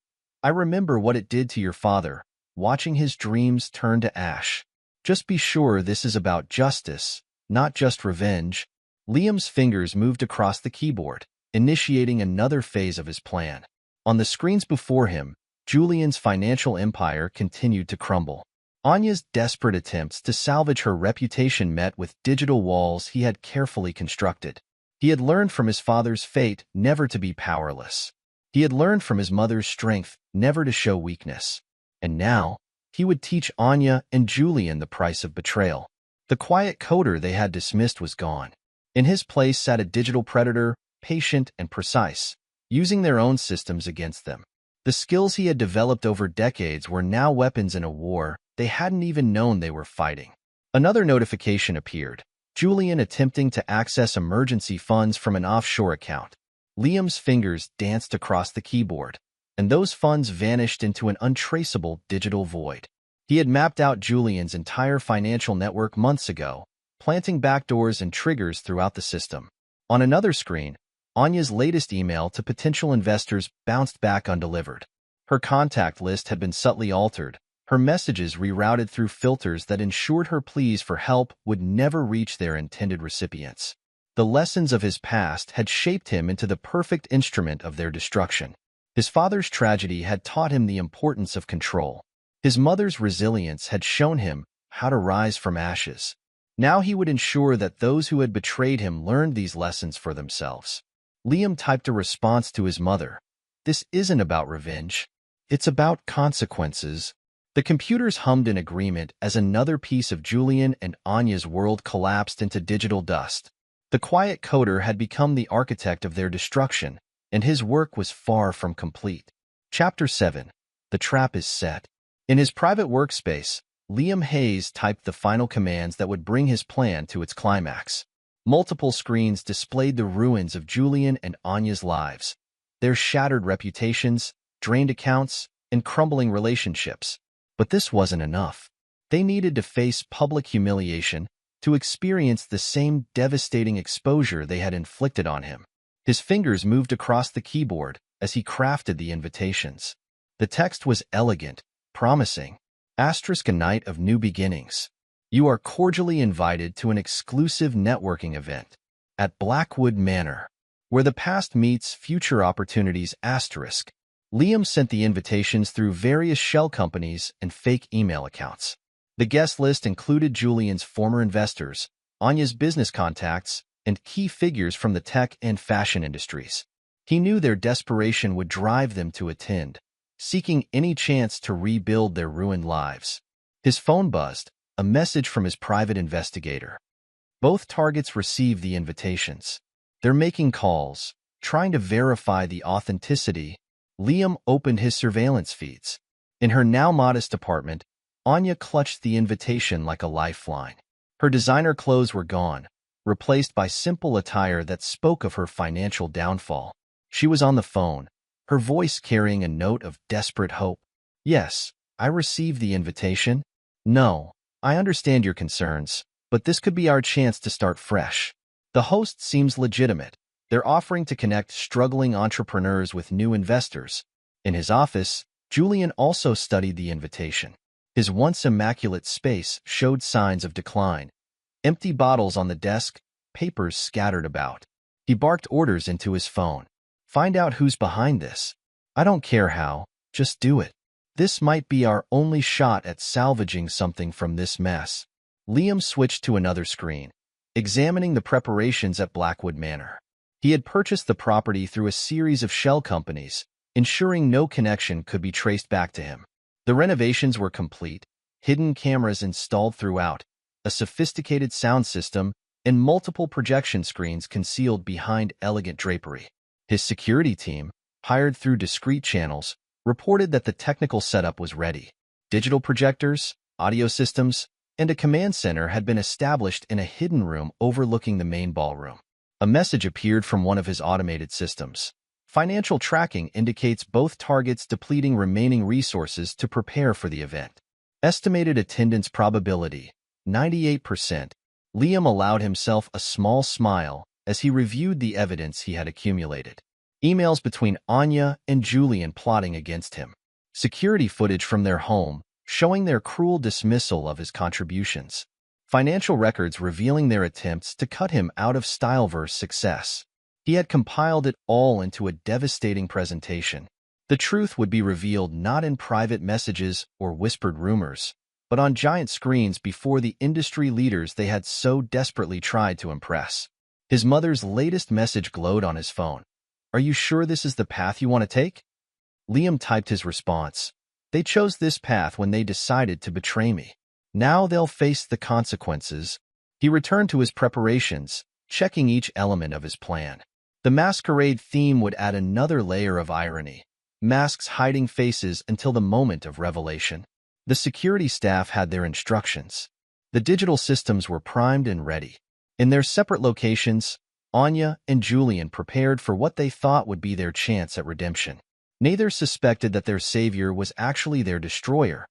I remember what it did to your father, watching his dreams turn to ash. Just be sure this is about justice, not just revenge. Liam's fingers moved across the keyboard, initiating another phase of his plan. On the screens before him, Julian's financial empire continued to crumble. Anya's desperate attempts to salvage her reputation met with digital walls he had carefully constructed. He had learned from his father's fate never to be powerless. He had learned from his mother's strength never to show weakness. And now, he would teach Anya and Julian the price of betrayal. The quiet coder they had dismissed was gone. In his place sat a digital predator, patient and precise, using their own systems against them. The skills he had developed over decades were now weapons in a war they hadn't even known they were fighting. Another notification appeared, Julian attempting to access emergency funds from an offshore account. Liam's fingers danced across the keyboard, and those funds vanished into an untraceable digital void. He had mapped out Julian's entire financial network months ago, planting backdoors and triggers throughout the system. On another screen, Anya's latest email to potential investors bounced back undelivered. Her contact list had been subtly altered, her messages rerouted through filters that ensured her pleas for help would never reach their intended recipients. The lessons of his past had shaped him into the perfect instrument of their destruction. His father's tragedy had taught him the importance of control. His mother's resilience had shown him how to rise from ashes. Now he would ensure that those who had betrayed him learned these lessons for themselves. Liam typed a response to his mother. "This isn't about revenge. It's about consequences." The computers hummed in agreement as another piece of Julian and Anya's world collapsed into digital dust. The quiet coder had become the architect of their destruction, and his work was far from complete. Chapter 7. The Trap is Set. In his private workspace, Liam Hayes typed the final commands that would bring his plan to its climax. Multiple screens displayed the ruins of Julian and Anya's lives, their shattered reputations, drained accounts, and crumbling relationships. But this wasn't enough. They needed to face public humiliation, to experience the same devastating exposure they had inflicted on him. His fingers moved across the keyboard as he crafted the invitations. The text was elegant, promising. Asterisk, a night of new beginnings. You are cordially invited to an exclusive networking event at Blackwood Manor, where the past meets future opportunities. Asterisk. Liam sent the invitations through various shell companies and fake email accounts. The guest list included Julian's former investors, Anya's business contacts, and key figures from the tech and fashion industries. He knew their desperation would drive them to attend, seeking any chance to rebuild their ruined lives. His phone buzzed, a message from his private investigator. Both targets received the invitations. They're making calls, trying to verify the authenticity. Liam opened his surveillance feeds. In her now modest apartment, Anya clutched the invitation like a lifeline. Her designer clothes were gone, replaced by simple attire that spoke of her financial downfall. She was on the phone, her voice carrying a note of desperate hope. "Yes, I received the invitation. No, I understand your concerns, but this could be our chance to start fresh." The host seems legitimate. They're offering to connect struggling entrepreneurs with new investors. In his office, Julian also studied the invitation. His once immaculate space showed signs of decline. Empty bottles on the desk, papers scattered about. He barked orders into his phone. "Find out who's behind this. I don't care how, just do it. This might be our only shot at salvaging something from this mess." Liam switched to another screen, examining the preparations at Blackwood Manor. He had purchased the property through a series of shell companies, ensuring no connection could be traced back to him. The renovations were complete, hidden cameras installed throughout, a sophisticated sound system, and multiple projection screens concealed behind elegant drapery. His security team, hired through discreet channels, reported that the technical setup was ready. Digital projectors, audio systems, and a command center had been established in a hidden room overlooking the main ballroom. A message appeared from one of his automated systems. Financial tracking indicates both targets depleting remaining resources to prepare for the event. Estimated attendance probability, 98%. Liam allowed himself a small smile as he reviewed the evidence he had accumulated. Emails between Anya and Julian plotting against him. Security footage from their home, showing their cruel dismissal of his contributions. Financial records revealing their attempts to cut him out of Styleverse success. He had compiled it all into a devastating presentation. The truth would be revealed not in private messages or whispered rumors, but on giant screens before the industry leaders they had so desperately tried to impress. His mother's latest message glowed on his phone. "Are you sure this is the path you want to take?" Liam typed his response. "They chose this path when they decided to betray me. Now they'll face the consequences." He returned to his preparations, checking each element of his plan. The masquerade theme would add another layer of irony, masks hiding faces until the moment of revelation. The security staff had their instructions. The digital systems were primed and ready. In their separate locations, Anya and Julian prepared for what they thought would be their chance at redemption. Neither suspected that their savior was actually their destroyer.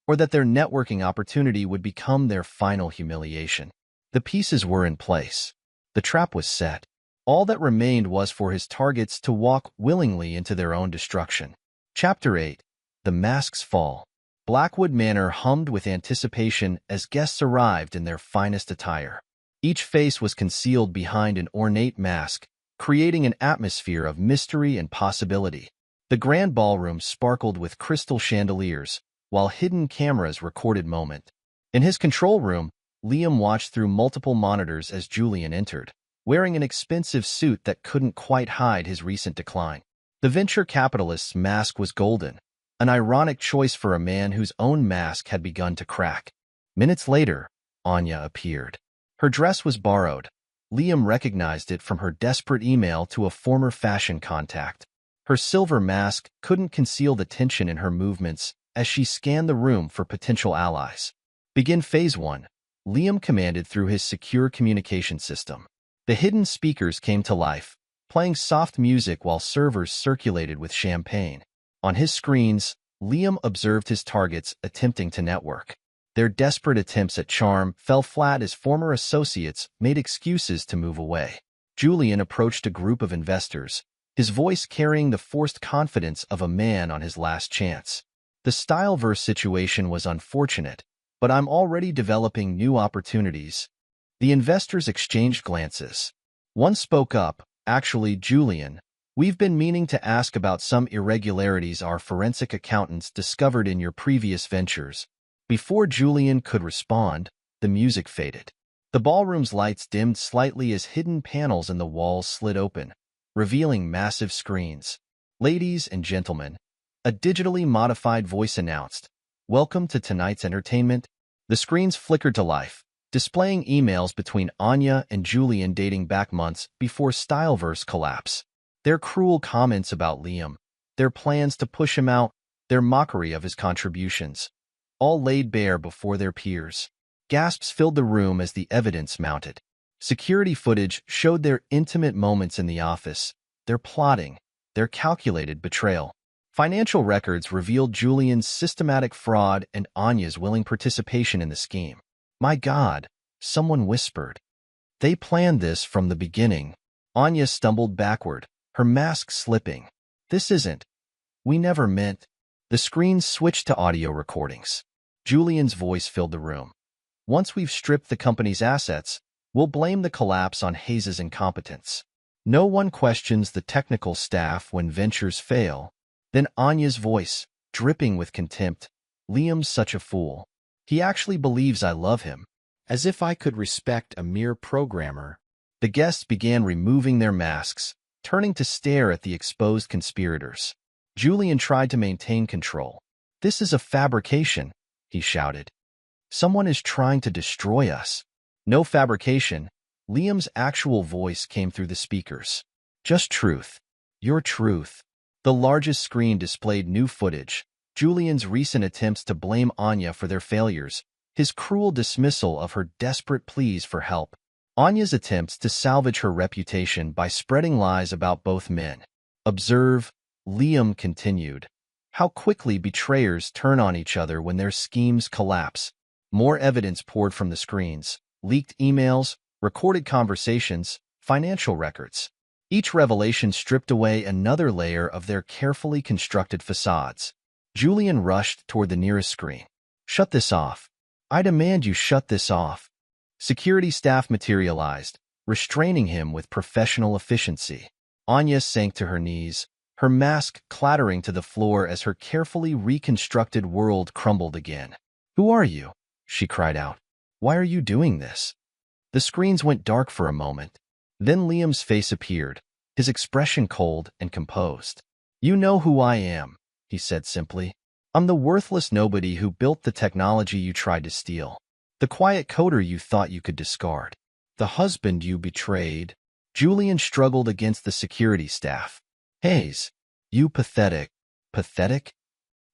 or that their networking opportunity would become their final humiliation. The pieces were in place. The trap was set. All that remained was for his targets to walk willingly into their own destruction. Chapter 8. The Masks Fall. Blackwood Manor hummed with anticipation as guests arrived in their finest attire. Each face was concealed behind an ornate mask, creating an atmosphere of mystery and possibility. The grand ballroom sparkled with crystal chandeliers, while hidden cameras recorded moment. In his control room, Liam watched through multiple monitors as Julian entered, wearing an expensive suit that couldn't quite hide his recent decline. The venture capitalist's mask was golden, an ironic choice for a man whose own mask had begun to crack. Minutes later, Anya appeared. Her dress was borrowed. Liam recognized it from her desperate email to a former fashion contact. Her silver mask couldn't conceal the tension in her movements as she scanned the room for potential allies. Begin Phase 1, Liam commanded through his secure communication system. The hidden speakers came to life, playing soft music while servers circulated with champagne. On his screens, Liam observed his targets attempting to network. Their desperate attempts at charm fell flat as former associates made excuses to move away. Julian approached a group of investors, his voice carrying the forced confidence of a man on his last chance. The Styleverse situation was unfortunate, but I'm already developing new opportunities. The investors exchanged glances. One spoke up, actually, Julian, we've been meaning to ask about some irregularities our forensic accountants discovered in your previous ventures. Before Julian could respond, the music faded. The ballroom's lights dimmed slightly as hidden panels in the walls slid open, revealing massive screens. Ladies and gentlemen, a digitally modified voice announced, "Welcome to tonight's entertainment." The screens flickered to life, displaying emails between Anya and Julian dating back months before Styleverse collapse. Their cruel comments about Liam, their plans to push him out, their mockery of his contributions, all laid bare before their peers. Gasps filled the room as the evidence mounted. Security footage showed their intimate moments in the office, their plotting, their calculated betrayal. Financial records revealed Julian's systematic fraud and Anya's willing participation in the scheme. My God, someone whispered. They planned this from the beginning. Anya stumbled backward, her mask slipping. This isn't. We never meant. The screen switched to audio recordings. Julian's voice filled the room. Once we've stripped the company's assets, we'll blame the collapse on Hayes' incompetence. No one questions the technical staff when ventures fail. Then Anya's voice, dripping with contempt. Liam's such a fool. He actually believes I love him. As if I could respect a mere programmer. The guests began removing their masks, turning to stare at the exposed conspirators. Julian tried to maintain control. This is a fabrication, he shouted. Someone is trying to destroy us. No fabrication. Liam's actual voice came through the speakers. Just truth. Your truth. The largest screen displayed new footage, Julian's recent attempts to blame Anya for their failures, his cruel dismissal of her desperate pleas for help, Anya's attempts to salvage her reputation by spreading lies about both men. Observe, Liam continued, how quickly betrayers turn on each other when their schemes collapse. More evidence poured from the screens, leaked emails, recorded conversations, financial records. Each revelation stripped away another layer of their carefully constructed facades. Julian rushed toward the nearest screen. Shut this off. I demand you shut this off. Security staff materialized, restraining him with professional efficiency. Anya sank to her knees, her mask clattering to the floor as her carefully reconstructed world crumbled again. Who are you? She cried out. Why are you doing this? The screens went dark for a moment. Then Liam's face appeared, his expression cold and composed. You know who I am, he said simply. I'm the worthless nobody who built the technology you tried to steal. The quiet coder you thought you could discard. The husband you betrayed. Julian struggled against the security staff. Hayes, you pathetic. Pathetic?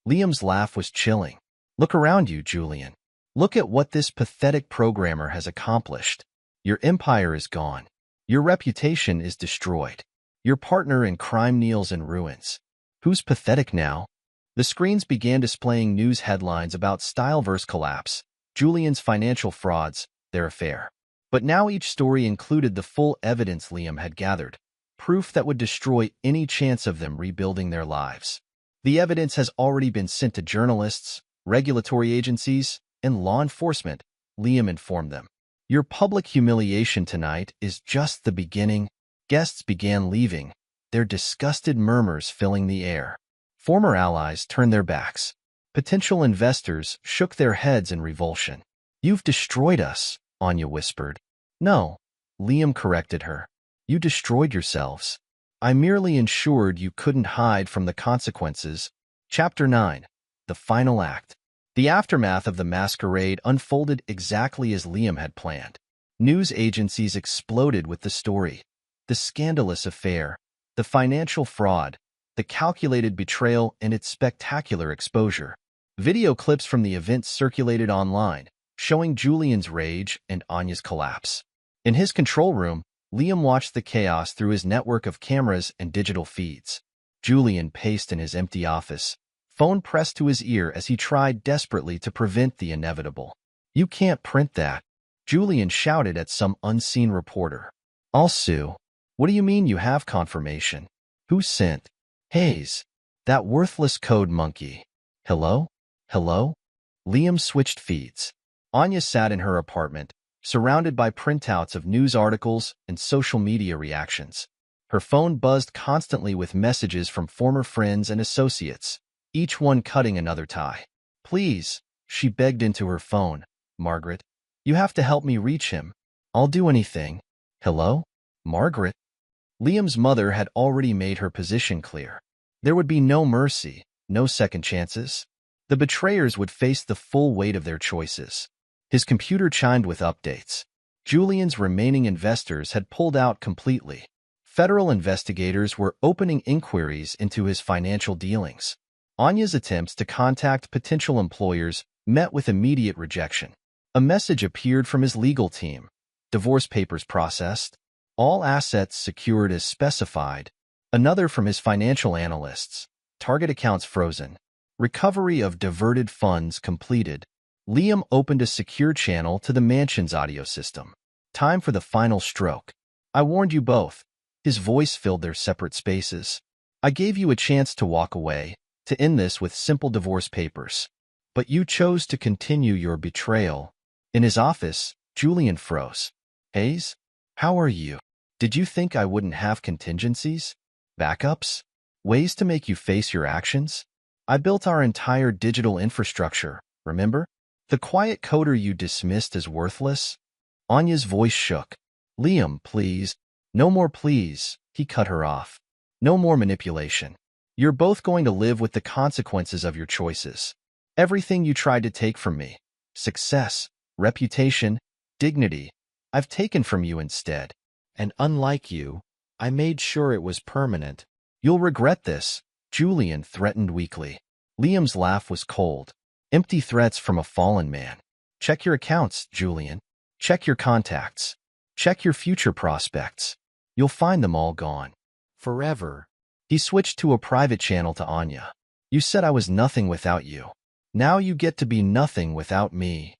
Liam's laugh was chilling. Look around you, Julian. Look at what this pathetic programmer has accomplished. Your empire is gone. Your reputation is destroyed. Your partner in crime kneels in ruins. Who's pathetic now? The screens began displaying news headlines about Styleverse collapse, Julian's financial frauds, their affair. But now each story included the full evidence Liam had gathered, proof that would destroy any chance of them rebuilding their lives. The evidence has already been sent to journalists, regulatory agencies, and law enforcement, Liam informed them. Your public humiliation tonight is just the beginning. Guests began leaving, their disgusted murmurs filling the air. Former allies turned their backs. Potential investors shook their heads in revulsion. You've destroyed us, Anya whispered. No, Liam corrected her. You destroyed yourselves. I merely ensured you couldn't hide from the consequences. Chapter 9. The Final Act. The aftermath of the masquerade unfolded exactly as Liam had planned. News agencies exploded with the story. The scandalous affair, the financial fraud, the calculated betrayal, and its spectacular exposure. Video clips from the event circulated online, showing Julian's rage and Anya's collapse. In his control room, Liam watched the chaos through his network of cameras and digital feeds. Julian paced in his empty office, phone pressed to his ear as he tried desperately to prevent the inevitable. You can't print that, Julian shouted at some unseen reporter. I'll sue. What do you mean you have confirmation? Who sent? Hayes. That worthless code monkey. Hello? Hello? Liam switched feeds. Anya sat in her apartment, surrounded by printouts of news articles and social media reactions. Her phone buzzed constantly with messages from former friends and associates, each one cutting another tie. Please, she begged into her phone. Margaret, you have to help me reach him. I'll do anything. Hello? Margaret? Liam's mother had already made her position clear. There would be no mercy, no second chances. The betrayers would face the full weight of their choices. His computer chimed with updates. Julian's remaining investors had pulled out completely. Federal investigators were opening inquiries into his financial dealings. Anya's attempts to contact potential employers met with immediate rejection. A message appeared from his legal team. Divorce papers processed. All assets secured as specified. Another from his financial analysts. Target accounts frozen. Recovery of diverted funds completed. Liam opened a secure channel to the mansion's audio system. Time for the final stroke. I warned you both. His voice filled their separate spaces. I gave you a chance to walk away, to end this with simple divorce papers. But you chose to continue your betrayal. In his office, Julian froze. Hayes? How are you? Did you think I wouldn't have contingencies? Backups? Ways to make you face your actions? I built our entire digital infrastructure, remember? The quiet coder you dismissed as worthless? Anya's voice shook. Liam, please. No more please, he cut her off. No more manipulation. You're both going to live with the consequences of your choices. Everything you tried to take from me, success, reputation, dignity, I've taken from you instead. And unlike you, I made sure it was permanent. You'll regret this, Julian threatened weakly. Liam's laugh was cold. Empty threats from a fallen man. Check your accounts, Julian. Check your contacts. Check your future prospects. You'll find them all gone. Forever. He switched to a private channel to Anya. You said I was nothing without you. Now you get to be nothing without me.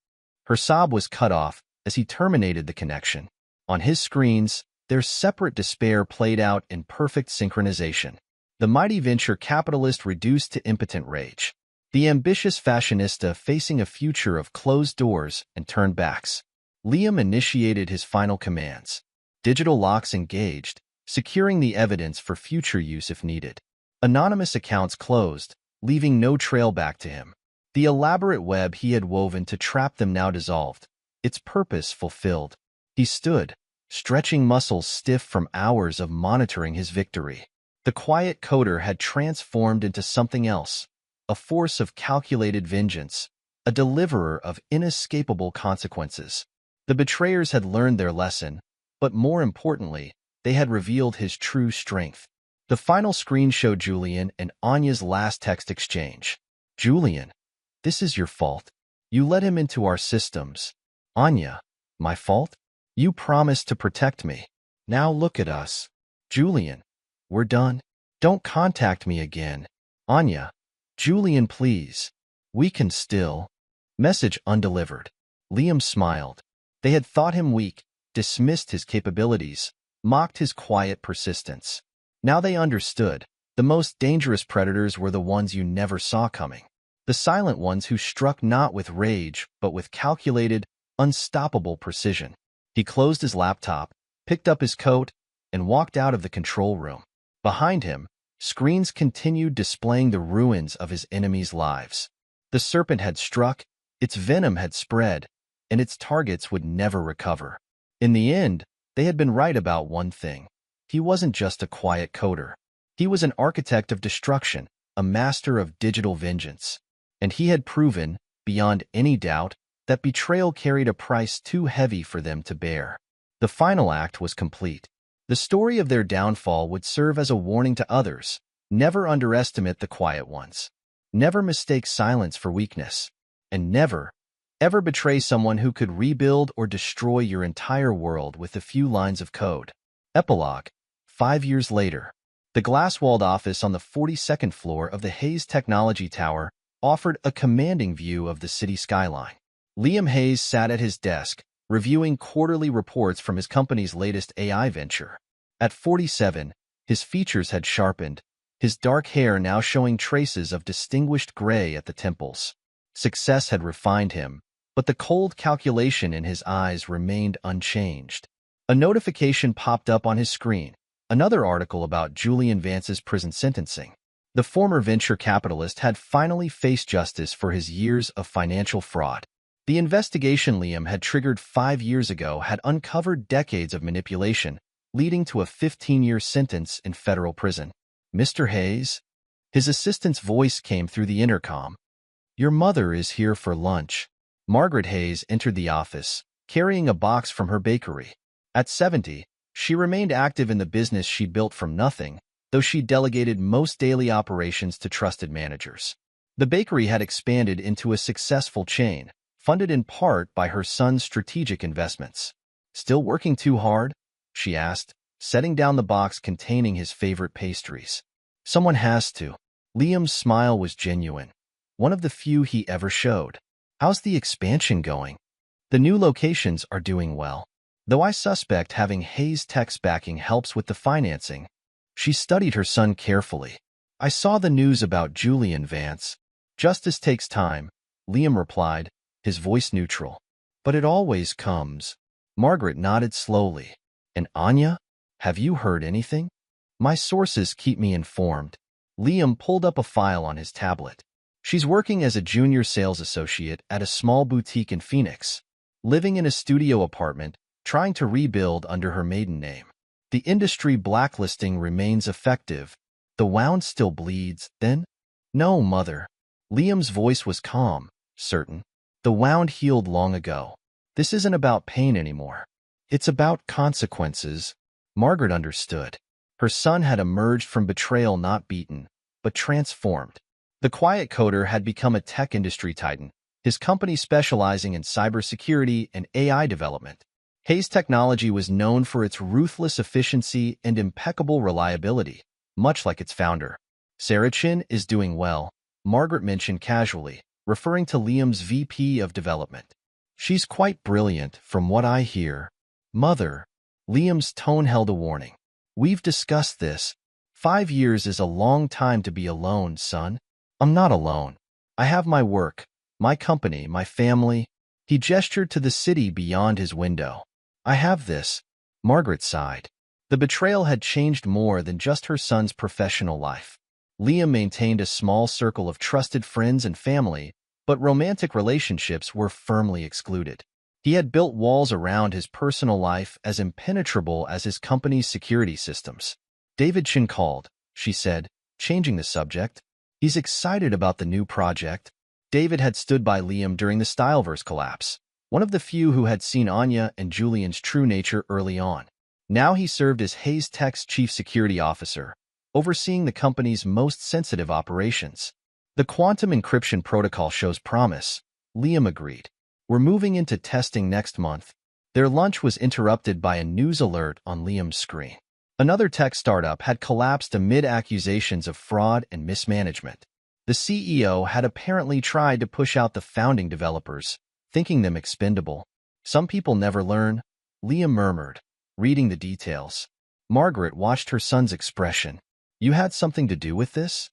Her sob was cut off as he terminated the connection. On his screens, their separate despair played out in perfect synchronization. The mighty venture capitalist reduced to impotent rage. The ambitious fashionista facing a future of closed doors and turned backs. Liam initiated his final commands. Digital locks engaged, securing the evidence for future use if needed. Anonymous accounts closed, leaving no trail back to him. The elaborate web he had woven to trap them now dissolved, its purpose fulfilled. He stood, stretching muscles stiff from hours of monitoring his victory. The quiet coder had transformed into something else, a force of calculated vengeance, a deliverer of inescapable consequences. The betrayers had learned their lesson, but more importantly, they had revealed his true strength. The final screen showed Julian and Anya's last text exchange. Julian, this is your fault. You let him into our systems. Anya, my fault? You promised to protect me. Now look at us. Julian, we're done. Don't contact me again. Anya, Julian, please. We can still. Message undelivered. Liam smiled. They had thought him weak, dismissed his capabilities, mocked his quiet persistence. Now they understood. The most dangerous predators were the ones you never saw coming. The silent ones who struck not with rage, but with calculated, unstoppable precision. He closed his laptop, picked up his coat, and walked out of the control room. Behind him, screens continued displaying the ruins of his enemies' lives. The serpent had struck, its venom had spread, and its targets would never recover. In the end, they had been right about one thing. He wasn't just a quiet coder. He was an architect of destruction, a master of digital vengeance. And he had proven, beyond any doubt, that betrayal carried a price too heavy for them to bear. The final act was complete. The story of their downfall would serve as a warning to others. Never underestimate the quiet ones. Never mistake silence for weakness. And never, ever betray someone who could rebuild or destroy your entire world with a few lines of code. Epilogue. 5 years later. The glass-walled office on the 42nd floor of the Hayes Technology Tower offered a commanding view of the city skyline. Liam Hayes sat at his desk, reviewing quarterly reports from his company's latest AI venture. At 47, his features had sharpened, his dark hair now showing traces of distinguished gray at the temples. Success had refined him, but the cold calculation in his eyes remained unchanged. A notification popped up on his screen, another article about Julian Vance's prison sentencing. The former venture capitalist had finally faced justice for his years of financial fraud. The investigation Liam had triggered 5 years ago had uncovered decades of manipulation, leading to a 15-year sentence in federal prison. Mr. Hayes? His assistant's voice came through the intercom. Your mother is here for lunch. Margaret Hayes entered the office, carrying a box from her bakery. At 70, she remained active in the business she built from nothing, though she delegated most daily operations to trusted managers. The bakery had expanded into a successful chain, funded in part by her son's strategic investments. Still working too hard? She asked, setting down the box containing his favorite pastries. Someone has to. Liam's smile was genuine, one of the few he ever showed. How's the expansion going? The new locations are doing well. Though I suspect having Hayes Tech's backing helps with the financing. She studied her son carefully. I saw the news about Julian Vance. Justice takes time, Liam replied, his voice neutral. But it always comes. Margaret nodded slowly. And Anya? Have you heard anything? My sources keep me informed. Liam pulled up a file on his tablet. She's working as a junior sales associate at a small boutique in Phoenix, living in a studio apartment, trying to rebuild under her maiden name. The industry blacklisting remains effective. The wound still bleeds, then? No, mother. Liam's voice was calm, certain. The wound healed long ago. This isn't about pain anymore. It's about consequences. Margaret understood. Her son had emerged from betrayal not beaten, but transformed. The quiet coder had become a tech industry titan, his company specializing in cybersecurity and AI development. Hayes Technology was known for its ruthless efficiency and impeccable reliability, much like its founder. Sarah Chin is doing well, Margaret mentioned casually, referring to Liam's VP of development. She's quite brilliant, from what I hear. Mother. Liam's tone held a warning. We've discussed this. 5 years is a long time to be alone, son. I'm not alone. I have my work, my company, my family. He gestured to the city beyond his window. I have this. Margaret sighed. The betrayal had changed more than just her son's professional life. Liam maintained a small circle of trusted friends and family, but romantic relationships were firmly excluded. He had built walls around his personal life as impenetrable as his company's security systems. David Chin called, she said, changing the subject. He's excited about the new project. David had stood by Liam during the Styleverse collapse, one of the few who had seen Anya and Julian's true nature early on. Now he served as Hayes Tech's chief security officer, overseeing the company's most sensitive operations. The quantum encryption protocol shows promise, Liam agreed. We're moving into testing next month. Their lunch was interrupted by a news alert on Liam's screen. Another tech startup had collapsed amid accusations of fraud and mismanagement. The CEO had apparently tried to push out the founding developers, thinking them expendable. Some people never learn, Liam murmured, reading the details. Margaret watched her son's expression. You had something to do with this?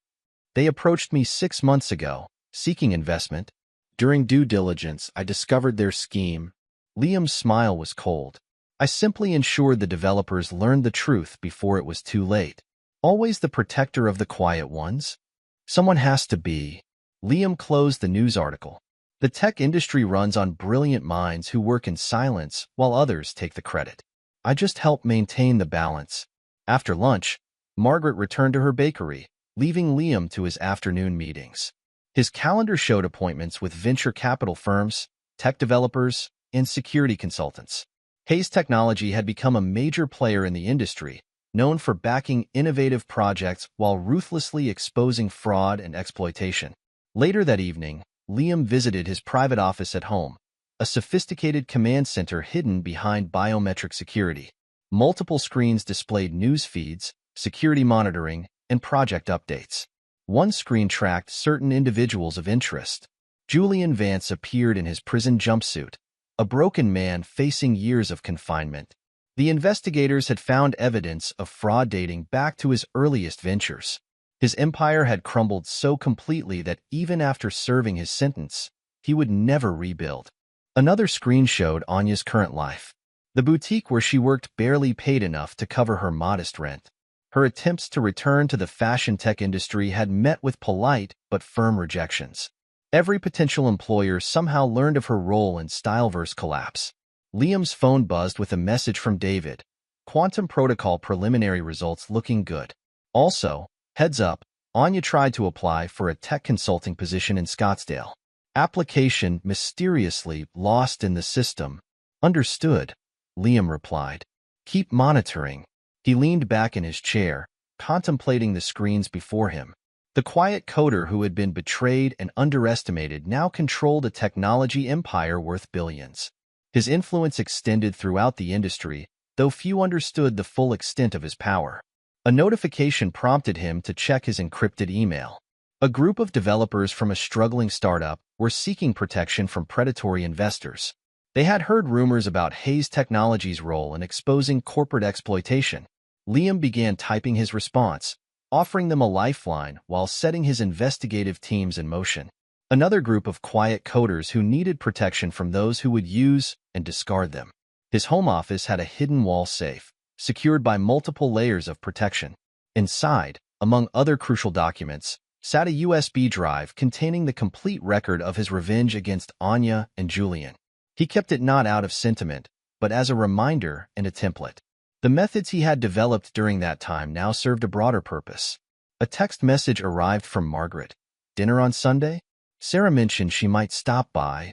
They approached me 6 months ago, seeking investment. During due diligence, I discovered their scheme. Liam's smile was cold. I simply ensured the developers learned the truth before it was too late. Always the protector of the quiet ones? Someone has to be. Liam closed the news article. The tech industry runs on brilliant minds who work in silence while others take the credit. I just help maintain the balance. After lunch, Margaret returned to her bakery, leaving Liam to his afternoon meetings. His calendar showed appointments with venture capital firms, tech developers, and security consultants. Hayes Technology had become a major player in the industry, known for backing innovative projects while ruthlessly exposing fraud and exploitation. Later that evening, Liam visited his private office at home, a sophisticated command center hidden behind biometric security. Multiple screens displayed news feeds, security monitoring, and project updates. One screen tracked certain individuals of interest. Julian Vance appeared in his prison jumpsuit, a broken man facing years of confinement. The investigators had found evidence of fraud dating back to his earliest ventures. His empire had crumbled so completely that even after serving his sentence, he would never rebuild. Another screen showed Anya's current life. The boutique where she worked barely paid enough to cover her modest rent. Her attempts to return to the fashion tech industry had met with polite but firm rejections. Every potential employer somehow learned of her role in Styleverse collapse. Liam's phone buzzed with a message from David. Quantum Protocol preliminary results looking good. Also, heads up, Anya tried to apply for a tech consulting position in Scottsdale. Application mysteriously lost in the system. Understood, Liam replied. Keep monitoring. He leaned back in his chair, contemplating the screens before him. The quiet coder who had been betrayed and underestimated now controlled a technology empire worth billions. His influence extended throughout the industry, though few understood the full extent of his power. A notification prompted him to check his encrypted email. A group of developers from a struggling startup were seeking protection from predatory investors. They had heard rumors about Hayes Technology's role in exposing corporate exploitation. Liam began typing his response, offering them a lifeline while setting his investigative teams in motion. Another group of quiet coders who needed protection from those who would use and discard them. His home office had a hidden wall safe, secured by multiple layers of protection. Inside, among other crucial documents, sat a USB drive containing the complete record of his revenge against Anya and Julian. He kept it not out of sentiment, but as a reminder and a template. The methods he had developed during that time now served a broader purpose. A text message arrived from Margaret. Dinner on Sunday? Sarah mentioned she might stop by.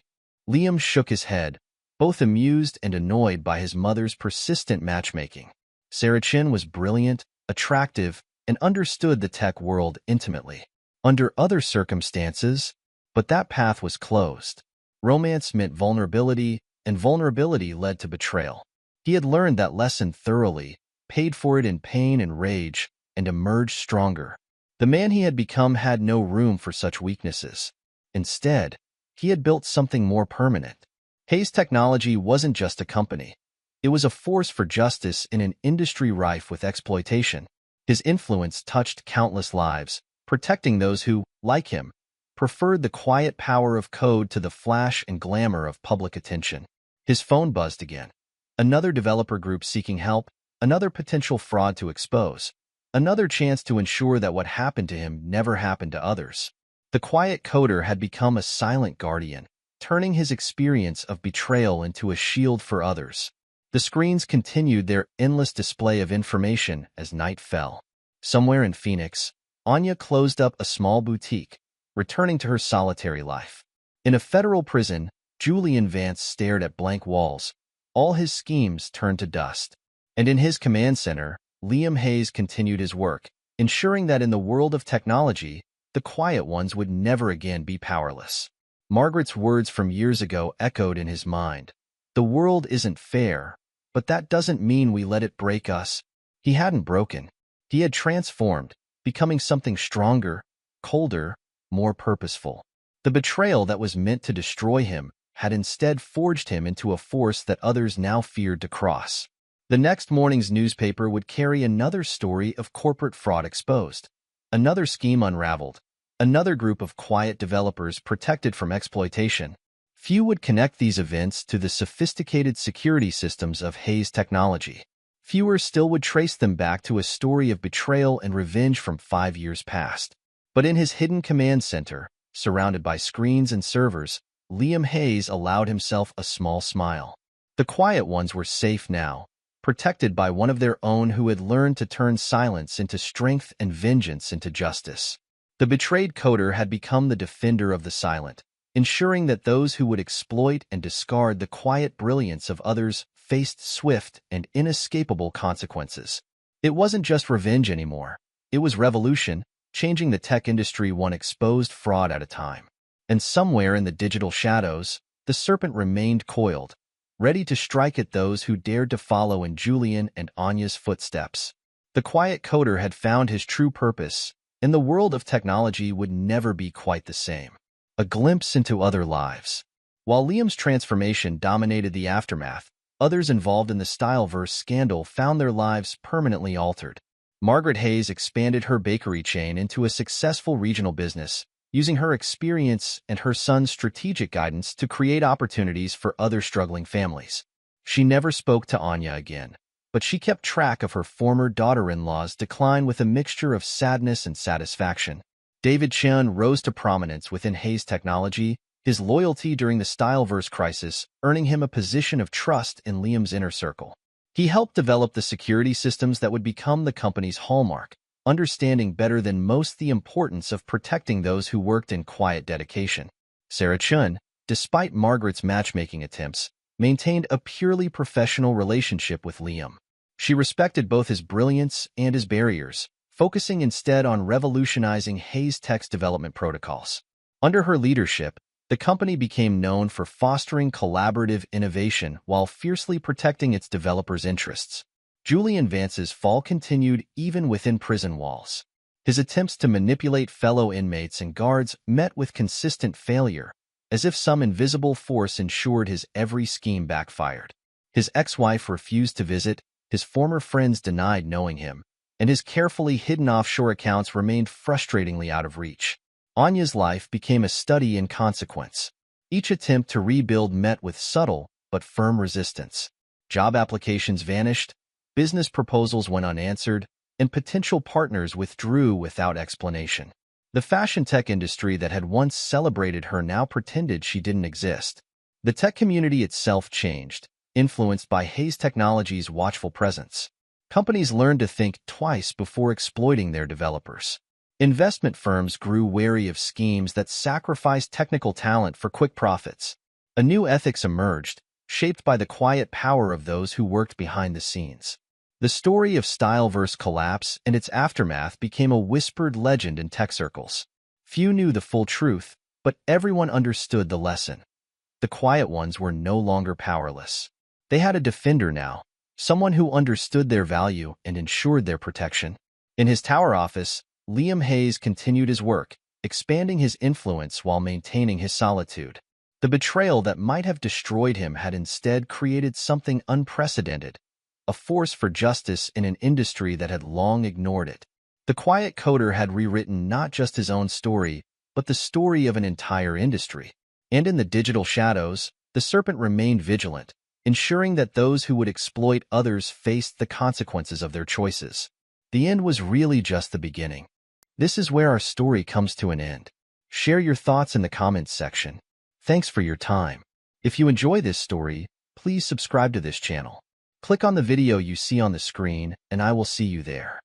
Liam shook his head, both amused and annoyed by his mother's persistent matchmaking. Sarah Chin was brilliant, attractive, and understood the tech world intimately. Under other circumstances, but that path was closed. Romance meant vulnerability, and vulnerability led to betrayal. He had learned that lesson thoroughly, paid for it in pain and rage, and emerged stronger. The man he had become had no room for such weaknesses. Instead, he had built something more permanent. Hayes Technology wasn't just a company. It was a force for justice in an industry rife with exploitation. His influence touched countless lives, protecting those who, like him, preferred the quiet power of code to the flash and glamour of public attention. His phone buzzed again. Another developer group seeking help, another potential fraud to expose, another chance to ensure that what happened to him never happened to others. The quiet coder had become a silent guardian, turning his experience of betrayal into a shield for others. The screens continued their endless display of information as night fell. Somewhere in Phoenix, Anya closed up a small boutique, returning to her solitary life. In a federal prison, Julian Vance stared at blank walls, all his schemes turned to dust. And in his command center, Liam Hayes continued his work, ensuring that in the world of technology, the quiet ones would never again be powerless. Margaret's words from years ago echoed in his mind. The world isn't fair, but that doesn't mean we let it break us. He hadn't broken. He had transformed, becoming something stronger, colder, more purposeful. The betrayal that was meant to destroy him had instead forged him into a force that others now feared to cross. The next morning's newspaper would carry another story of corporate fraud exposed, another scheme unraveled, another group of quiet developers protected from exploitation. Few would connect these events to the sophisticated security systems of Hayes technology. Fewer still would trace them back to a story of betrayal and revenge from 5 years past. But in his hidden command center, surrounded by screens and servers, Liam Hayes allowed himself a small smile. The quiet ones were safe now, protected by one of their own who had learned to turn silence into strength and vengeance into justice. The betrayed coder had become the defender of the silent, ensuring that those who would exploit and discard the quiet brilliance of others faced swift and inescapable consequences. It wasn't just revenge anymore. It was revolution, changing the tech industry one exposed fraud at a time. And somewhere in the digital shadows, the serpent remained coiled, ready to strike at those who dared to follow in Julian and Anya's footsteps. The quiet coder had found his true purpose, and the world of technology would never be quite the same. A glimpse into other lives. While Liam's transformation dominated the aftermath, others involved in the Styleverse scandal found their lives permanently altered. Margaret Hayes expanded her bakery chain into a successful regional business, using her experience and her son's strategic guidance to create opportunities for other struggling families. She never spoke to Anya again, but she kept track of her former daughter-in-law's decline with a mixture of sadness and satisfaction. David Chen rose to prominence within Hayes Technology, his loyalty during the Styleverse crisis earning him a position of trust in Liam's inner circle. He helped develop the security systems that would become the company's hallmark, understanding better than most the importance of protecting those who worked in quiet dedication. Sarah Chun, despite Margaret's matchmaking attempts, maintained a purely professional relationship with Liam. She respected both his brilliance and his barriers, focusing instead on revolutionizing Hayes Tech's development protocols. Under her leadership, the company became known for fostering collaborative innovation while fiercely protecting its developers' interests. Julian Vance's fall continued even within prison walls. His attempts to manipulate fellow inmates and guards met with consistent failure, as if some invisible force ensured his every scheme backfired. His ex-wife refused to visit, his former friends denied knowing him, and his carefully hidden offshore accounts remained frustratingly out of reach. Anya's life became a study in consequence. Each attempt to rebuild met with subtle but firm resistance. Job applications vanished, business proposals went unanswered, and potential partners withdrew without explanation. The fashion tech industry that had once celebrated her now pretended she didn't exist. The tech community itself changed, influenced by Hayes Technology's watchful presence. Companies learned to think twice before exploiting their developers. Investment firms grew wary of schemes that sacrificed technical talent for quick profits. A new ethics emerged, shaped by the quiet power of those who worked behind the scenes. The story of Styleverse collapse and its aftermath became a whispered legend in tech circles. Few knew the full truth, but everyone understood the lesson. The quiet ones were no longer powerless. They had a defender now, someone who understood their value and ensured their protection. In his tower office, Liam Hayes continued his work, expanding his influence while maintaining his solitude. The betrayal that might have destroyed him had instead created something unprecedented, a force for justice in an industry that had long ignored it. The quiet coder had rewritten not just his own story, but the story of an entire industry. And in the digital shadows, the serpent remained vigilant, ensuring that those who would exploit others faced the consequences of their choices. The end was really just the beginning. This is where our story comes to an end. Share your thoughts in the comments section. Thanks for your time. If you enjoy this story, please subscribe to this channel. Click on the video you see on the screen, and I will see you there.